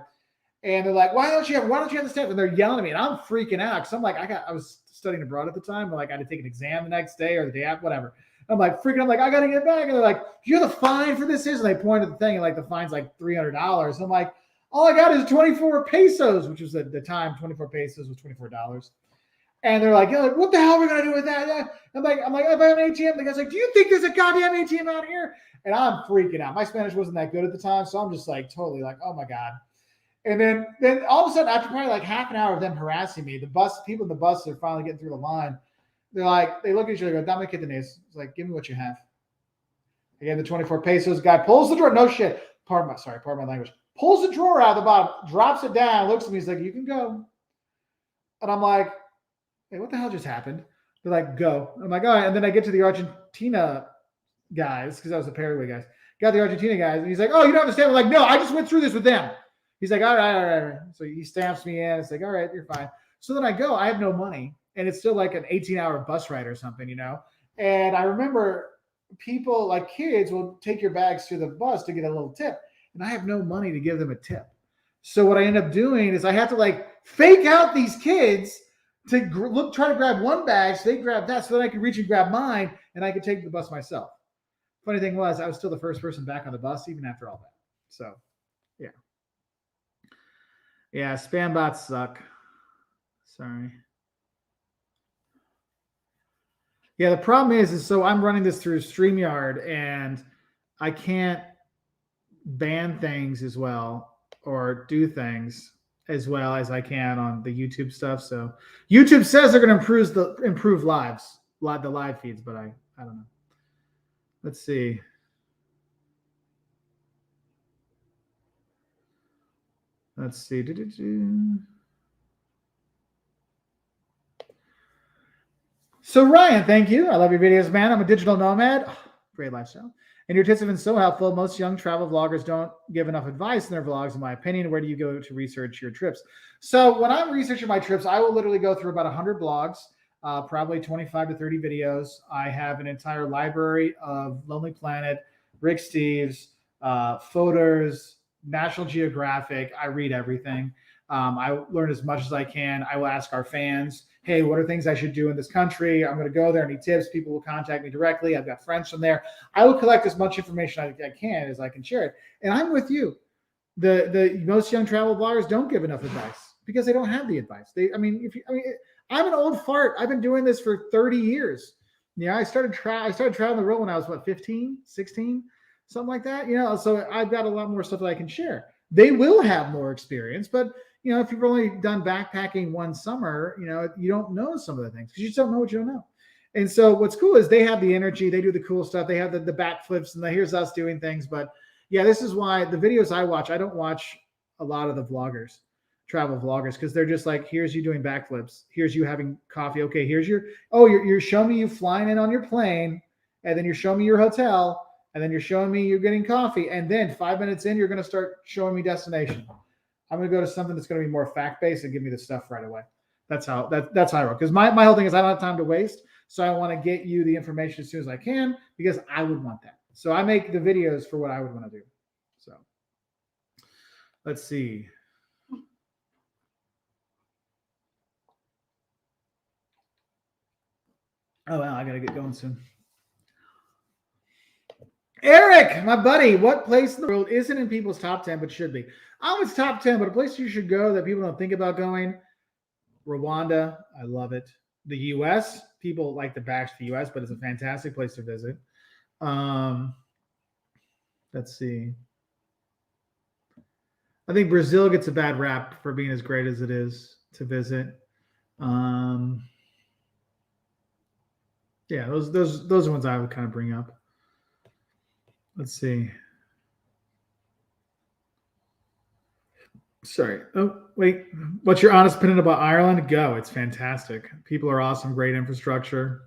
and they're like, why don't you have the stamp? And they're yelling at me, and I'm freaking out because I'm like, I was studying abroad at the time, but like I had to take an exam the next day or the day after, whatever. I'm like freaking. I'm like, I gotta get back, and they're like, you know the fine for this is? And they point at the thing, and like the fine's like $300. I'm like, all I got is 24 pesos, which was at the time 24 pesos was $24. And they're like, what the hell are we gonna do with that? I'm like, if I have an ATM, the guy's like, do you think there's a goddamn ATM out here? And I'm freaking out. My Spanish wasn't that good at the time, so I'm just like totally like, oh my god. And then all of a sudden, after probably like half an hour of them harassing me, people in the bus are finally getting through the line. They're like, they look at each other and go, Dame que tenés. It's like, give me what you have. I gave the 24 pesos. Guy pulls the drawer. No shit. Pardon my language. Pulls the drawer out of the bottom, drops it down, looks at me. He's like, you can go. And I'm like, hey, what the hell just happened? They're like, go. I'm like, all right. And then I get to the Argentina guys, because I was the Paraguay guys. Got the Argentina guys. And he's like, oh, you don't have to stamp. I'm like, no, I just went through this with them. He's like, all right. So he stamps me in. It's like, all right, you're fine. So then I go. I have no money. And it's still like an 18-hour bus ride or something, And I remember people, like kids, will take your bags to the bus to get a little tip. And I have no money to give them a tip. So what I end up doing is I have to like fake out these kids to try to grab one bag. So they grab that so that I can reach and grab mine and I could take the bus myself. Funny thing was, I was still the first person back on the bus even after all that. So, yeah. Yeah, spam bots suck. Sorry. Yeah, the problem is so I'm running this through StreamYard and I can't ban things as well or do things as well as I can on the YouTube stuff. So YouTube says they're going to improve the live feeds, but I don't know. Let's see. Let's see. So Ryan, thank you. I love your videos, man. I'm a digital nomad. Oh, great lifestyle. And your tips have been so helpful. Most young travel vloggers don't give enough advice in their vlogs, in my opinion. Where do you go to research your trips? So when I'm researching my trips, I will literally go through about 100 blogs, probably 25 to 30 videos. I have an entire library of Lonely Planet, Rick Steves, photos, National Geographic. I read everything. I learn as much as I can. I will ask our fans, hey, what are things I should do in this country? I'm going to go there. Any tips? People will contact me directly. I've got friends from there. I will collect as much information I can as I can share it. And I'm with you. The most young travel bloggers don't give enough advice because they don't have the advice. I'm an old fart. I've been doing this for 30 years. Yeah, I started traveling the world when I was 15, 16, something like that. So I've got a lot more stuff that I can share. They will have more experience, but if you've only done backpacking one summer, you don't know some of the things because you just don't know what you don't know. And so what's cool is they have the energy, they do the cool stuff, they have the backflips, and here's us doing things. But yeah, this is why the videos I watch, I don't watch a lot of the travel vloggers, because they're just like, here's you doing backflips, here's you having coffee. Okay, here's you're showing me you flying in on your plane, and then you're showing me your hotel, and then you're showing me you're getting coffee, and then 5 minutes in, you're going to start showing me destination. I'm going to go to something that's going to be more fact-based and give me the stuff right away. That's how I work. Because my whole thing is I don't have time to waste. So I want to get you the information as soon as I can because I would want that. So I make the videos for what I would want to do. So let's see. Oh, wow. I got to get going soon. Eric, my buddy, what place in the world isn't in people's top 10 but should be? It's top 10, but a place you should go that people don't think about going, Rwanda. I love it. The U.S., people like to bash the U.S., but it's a fantastic place to visit. Let's see. I think Brazil gets a bad rap for being as great as it is to visit. Yeah, those are ones I would kind of bring up. Let's see. Sorry. Oh, wait. What's your honest opinion about Ireland? Go. It's fantastic. People are awesome. Great infrastructure.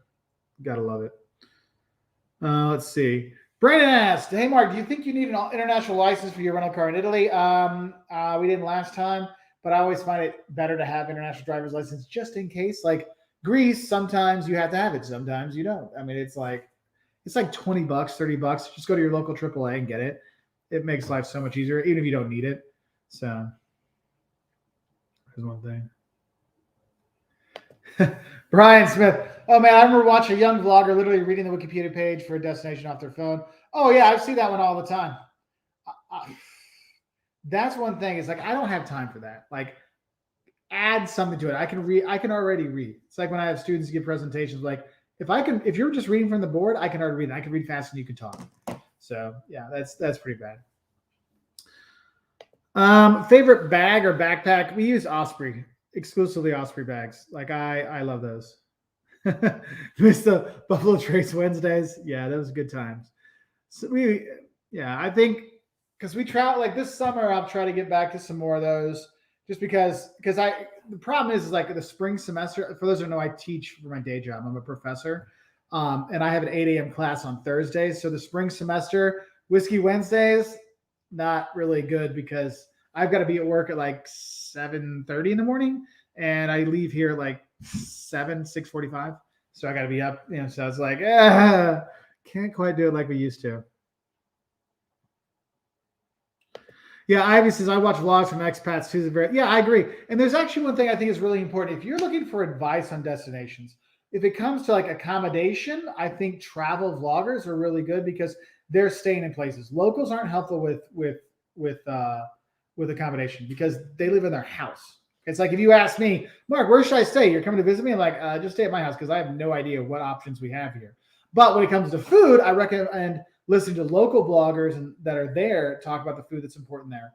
Gotta love it. Let's see. Brandon asked, hey, Mark, do you think you need an international license for your rental car in Italy? We didn't last time, but I always find it better to have international driver's license just in case. Like Greece, sometimes you have to have it. Sometimes you don't. I mean, it's like $20, $30. Just go to your local AAA and get it. It makes life so much easier, even if you don't need it. So here's one thing. Brian Smith. Oh, man, I remember watching a young vlogger literally reading the Wikipedia page for a destination off their phone. Oh, yeah, I see that one all the time. That's one thing. It's like, I don't have time for that. Like, add something to it. I can already read. It's like when I have students give presentations, like, if you're just reading from the board, I can already read. I can read faster than you can talk. So, yeah, that's pretty bad. Favorite bag or backpack? We use Osprey, exclusively Osprey bags. Like I love those. Missed the Buffalo Trace Wednesdays. Yeah, those good times. So I think because we travel like this summer, I'll try to get back to some more of those just because the problem is like the spring semester, for those who know, I teach for my day job. I'm a professor. And I have an 8 a.m. class on Thursdays. So the spring semester, Whiskey Wednesdays, not really good because I've got to be at work at like 7:30 in the morning and I leave here at like 6:45. So I got to be up, so it's like, can't quite do it like we used to. Yeah, Ivy says, I watch vlogs from expats too. Yeah, I agree. And there's actually one thing I think is really important. If you're looking for advice on destinations, if it comes to like accommodation, I think travel vloggers are really good because they're staying in places. Locals aren't helpful with accommodation because they live in their house. It's like if you ask me, Mark, where should I stay? You're coming to visit me? I'm like, just stay at my house because I have no idea what options we have here. But when it comes to food, I recommend listening to local bloggers that are there talk about the food that's important there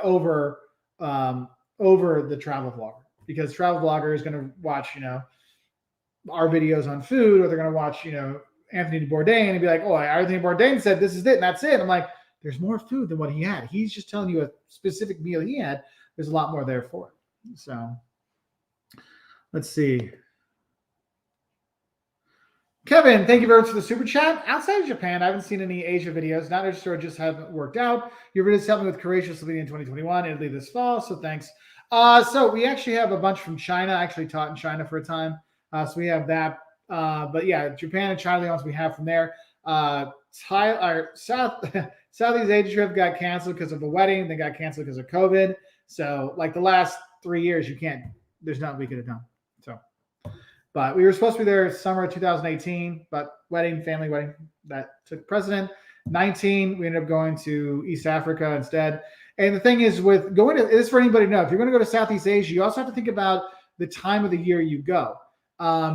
over the travel vlogger, because travel vlogger is going to watch, our videos on food, or they're going to watch, Anthony Bourdain and be like, oh, Anthony Bourdain said this is it and that's it. I'm like, there's more food than what he had. He's just telling you a specific meal he had. There's a lot more there for it. So let's see. Kevin, thank you very much for the super chat. Outside of Japan, I haven't seen any Asia videos. Not interested, or just haven't worked out. Your videos helped me with Croatia, Slovenia in 2021, Italy this fall. So thanks. So we actually have a bunch from China. I actually taught in China for a time. So we have that. But yeah, Japan and China, the ones we have from there. Southeast Asia trip got canceled because of the wedding. They got canceled because of COVID. So like the last 3 years, there's nothing we could have done. So, but we were supposed to be there summer of 2018, but family wedding, that took precedent. 19, we ended up going to East Africa instead. And the thing is with going to, this is for anybody to know, if you're going to go to Southeast Asia, you also have to think about the time of the year you go.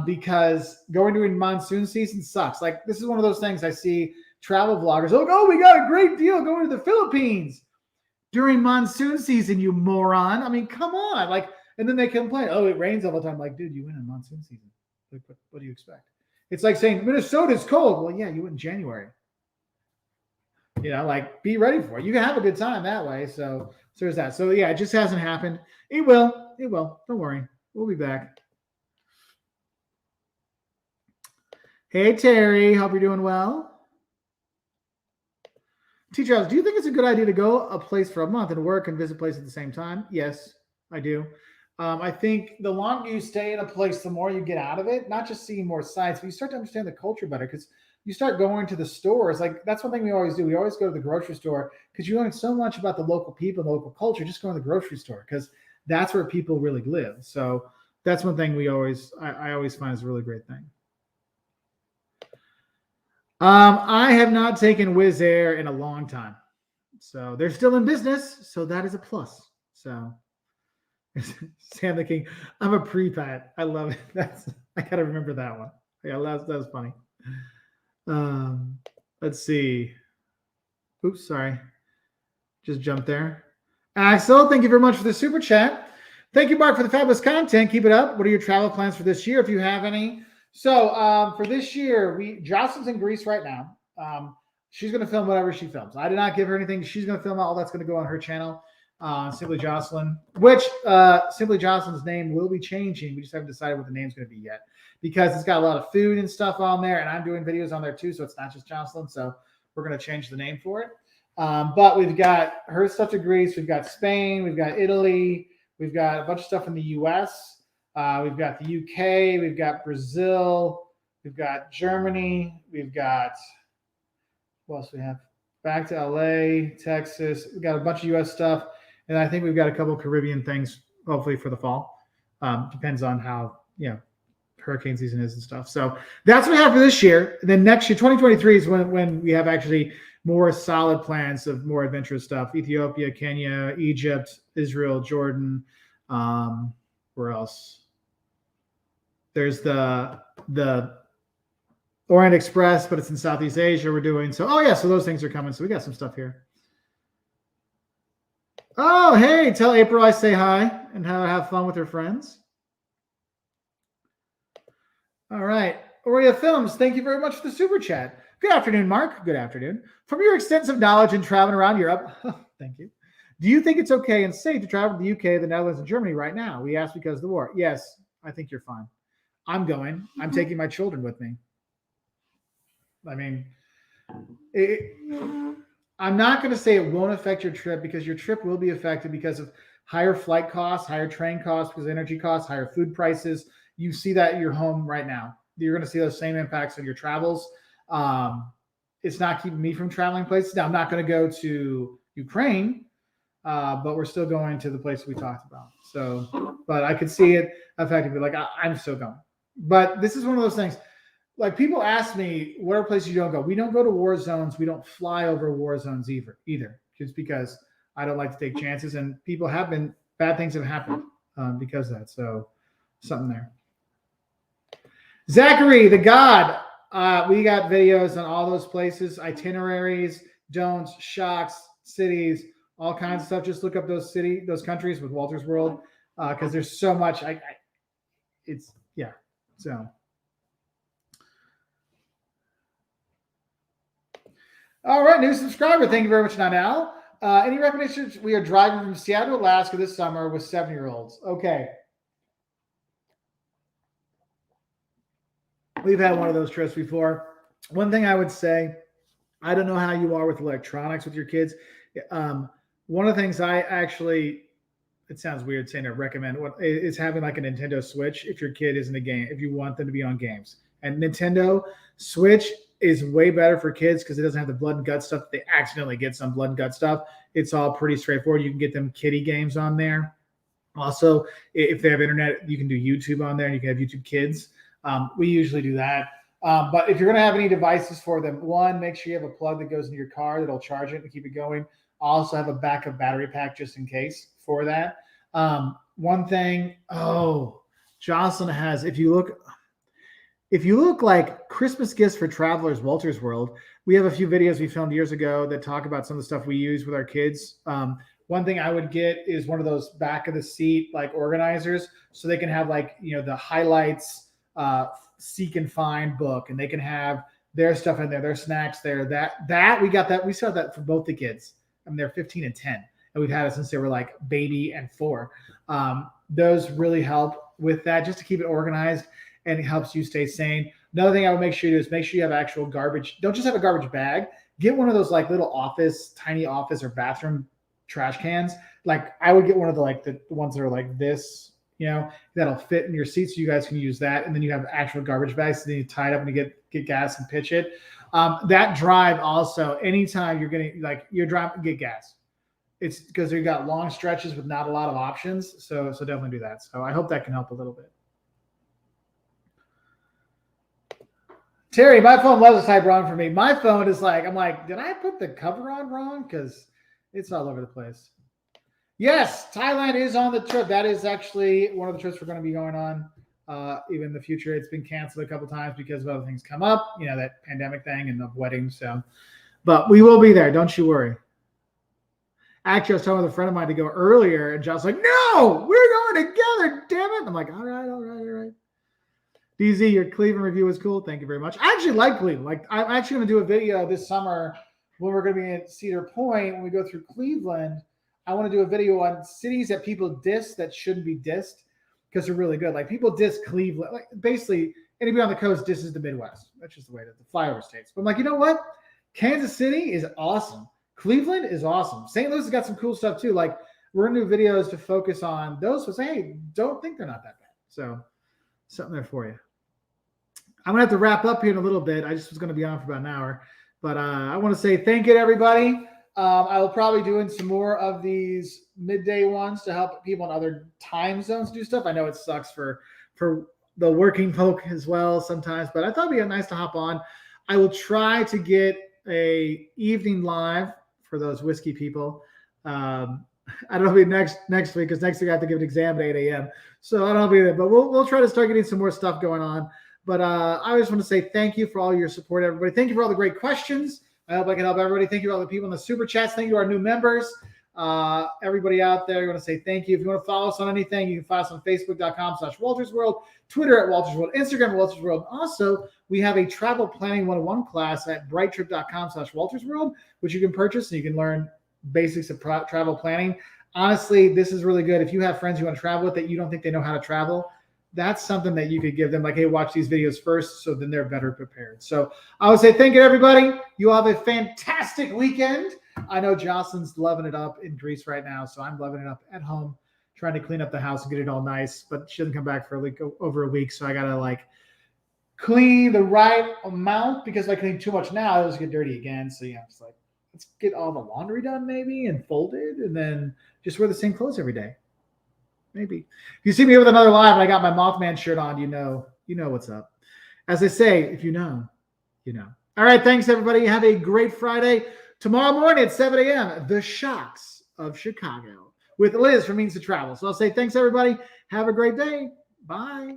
Because going during monsoon season sucks. Like this is one of those things I see travel vloggers, oh, we got a great deal going to the Philippines during monsoon season, you moron. I mean, come on. Like, and then they complain, oh, it rains all the time. I'm like, dude, you went in monsoon season. What do you expect? It's like saying Minnesota's cold. Well, yeah, you went in January. Like be ready for it. You can have a good time that way. So there's that. So yeah, it just hasn't happened. It will. Don't worry. We'll be back. Hey, Terry. Hope you're doing well. T-Charles, do you think it's a good idea to go a place for a month and work and visit places at the same time? Yes, I do. I think the longer you stay in a place, the more you get out of it, not just seeing more sights, but you start to understand the culture better because you start going to the stores. Like that's one thing we always do. We always go to the grocery store because you learn so much about the local people, the local culture, just going to the grocery store because that's where people really live. So that's one thing I always find is a really great thing. I have not taken Wizz Air in a long time. So they're still in business. So that is a plus. So Sam the King, I'm a pre-pat. I love it. I got to remember that one. Yeah, that was funny. Let's see. Oops, sorry. Just jumped there. Axel, thank you very much for the super chat. Thank you, Mark, for the fabulous content. Keep it up. What are your travel plans for this year, if you have any? So for this year, Jocelyn's in Greece right now. She's going to film whatever she films. I did not give her anything. She's going to film all that's going to go on her channel, Simply Jocelyn, which Simply Jocelyn's name will be changing. We just haven't decided what the name's going to be yet because it's got a lot of food and stuff on there, and I'm doing videos on there too, so it's not just Jocelyn. So we're going to change the name for it. But we've got her stuff to Greece. We've got Spain. We've got Italy. We've got a bunch of stuff in the U.S. We've got the UK. We've got Brazil. We've got Germany. We've got, what else we have? Back to LA, Texas. We've got a bunch of US stuff. And I think we've got a couple of Caribbean things, hopefully for the fall. Depends on how, hurricane season is and stuff. So that's what we have for this year. And then next year, 2023 is when we have actually more solid plans of more adventurous stuff. Ethiopia, Kenya, Egypt, Israel, Jordan. Where else? There's the Orient Express, but it's in Southeast Asia we're doing. So, so those things are coming. So we got some stuff here. Oh, hey, tell April I say hi and have fun with her friends. All right. Aurea Films, thank you very much for the super chat. Good afternoon, Mark. Good afternoon. From your extensive knowledge in traveling around Europe, thank you. Do you think it's okay and safe to travel to the UK, the Netherlands, and Germany right now? We asked because of the war. Yes, I think you're fine. I'm going. I'm taking my children with me. I mean, I'm not going to say it won't affect your trip because your trip will be affected because of higher flight costs, higher train costs, because of energy costs, higher food prices. You see that in your home right now. You're going to see those same impacts on your travels. It's not keeping me from traveling places. Now, I'm not going to go to Ukraine, but we're still going to the place we talked about. So, but I could see it affecting me. Like, I'm still going. But this is one of those things. Like, people ask me, what are places you don't go? We don't go to war zones. We don't fly over war zones either. Just because I don't like to take chances. And bad things have happened. because of that. So something there. Zachary, the God. We got videos on all those places, itineraries, don'ts, shocks, cities, all kinds of stuff. Just look up those countries with Wolters World, because there's so much. So. All right, new subscriber. Thank you very much, Nanal. Any recommendations? We are driving from Seattle to Alaska this summer with 7-year-olds. Okay. We've had one of those trips before. One thing I would say, I don't know how you are with electronics with your kids. One of the things I actually, it sounds weird saying I recommend, is having like a Nintendo Switch if your kid isn't a game, if you want them to be on games. And Nintendo Switch is way better for kids because it doesn't have the blood and gut stuff. They accidentally get some blood and gut stuff. It's all pretty straightforward. You can get them kiddie games on there. Also, if they have internet, you can do YouTube on there and you can have YouTube Kids. We usually do that. But if you're going to have any devices for them, one, make sure you have a plug that goes into your car that'll charge it and keep it going. Also have a backup battery pack just in case for that. One thing, Jocelyn has, if you look like Christmas gifts for travelers, Wolters World, we have a few videos we filmed years ago that talk about some of the stuff we use with our kids. One thing I would get is one of those back of the seat like organizers, so they can have like, the highlights, seek and find book, and they can have their stuff in there, their snacks there. We saw that for both the kids. I mean, they're 15 and 10, and we've had it since they were like baby and 4. Those really help with that, just to keep it organized, and it helps you stay sane. Another thing I would make sure you do is make sure you have actual garbage. Don't just have a garbage bag. Get one of those like little tiny office or bathroom trash cans. Like I would get one of the ones that are like this, that'll fit in your seat, so you guys can use that. And then you have actual garbage bags, so then you tie it up and you get gas and pitch it. That drive also, anytime you're getting you're driving, get gas. It's because you got long stretches with not a lot of options. So definitely do that. So I hope that can help a little bit. Terry, my phone was type wrong for me. My phone is I'm like, did I put the cover on wrong? Because it's all over the place. Yes, Thailand is on the trip. That is actually one of the trips we're going to be going on. Even in the future, it's been canceled a couple times because of other things come up, that pandemic thing and the wedding. So, but we will be there. Don't you worry. Actually, I was talking with a friend of mine to go earlier, and John's like, "No, we're going together. Damn it!" I'm like, "All right." DZ, your Cleveland review was cool. Thank you very much. I actually like Cleveland. I'm actually going to do a video this summer when we're going to be at Cedar Point. When we go through Cleveland, I want to do a video on cities that people diss that shouldn't be dissed because they're really good. Like people diss Cleveland. Like basically, anybody on the coast disses the Midwest. That's just the way that the flyover states. But I'm like, you know what? Kansas City is awesome. Cleveland is awesome. St. Louis has got some cool stuff too. Like we're going to do videos to focus on those. So say, hey, don't think they're not that bad. So something there for you. I'm going to have to wrap up here in a little bit. I just was going to be on for about an hour. But I want to say thank you to everybody. I will probably doing some more of these midday ones to help people in other time zones do stuff. I know it sucks for the working folk as well sometimes, but I thought it'd be nice to hop on. I will try to get a evening live for those whiskey people. I don't know if it'll be next week because next week I have to give an exam at 8 a.m. So I don't know if it'll be there, but we'll try to start getting some more stuff going on. But I just want to say thank you for all your support, everybody. Thank you for all the great questions. I hope I can help everybody. Thank you to all the people in the super chats. Thank you to our new members. Everybody out there, I want to say thank you. If you want to follow us on anything, you can follow us on Facebook.com/Wolters World, Twitter at Wolters World, Instagram at Wolters World. Also, we have a travel planning 101 class at brighttrip.com/Wolters World, which you can purchase and you can learn basics of travel planning. Honestly, this is really good. If you have friends you want to travel with that you don't think they know how to travel, that's something that you could give them, like, hey, watch these videos first, so then they're better prepared. So I would say thank you, everybody. You all have a fantastic weekend. I know Jocelyn's loving it up in Greece right now, so I'm loving it up at home, trying to clean up the house and get it all nice. But she doesn't come back for over a week, so I got to, clean the right amount because if I clean too much now, it'll just get dirty again. So, yeah, it's let's get all the laundry done maybe and folded and then just wear the same clothes every day. Maybe. If you see me with another live and I got my Mothman shirt on, you know what's up. As I say, if you know, you know. All right, thanks, everybody. Have a great Friday. Tomorrow morning at 7 a.m., The Shocks of Chicago. with Liz from Means to Travel. So I'll say thanks, everybody. Have a great day. Bye.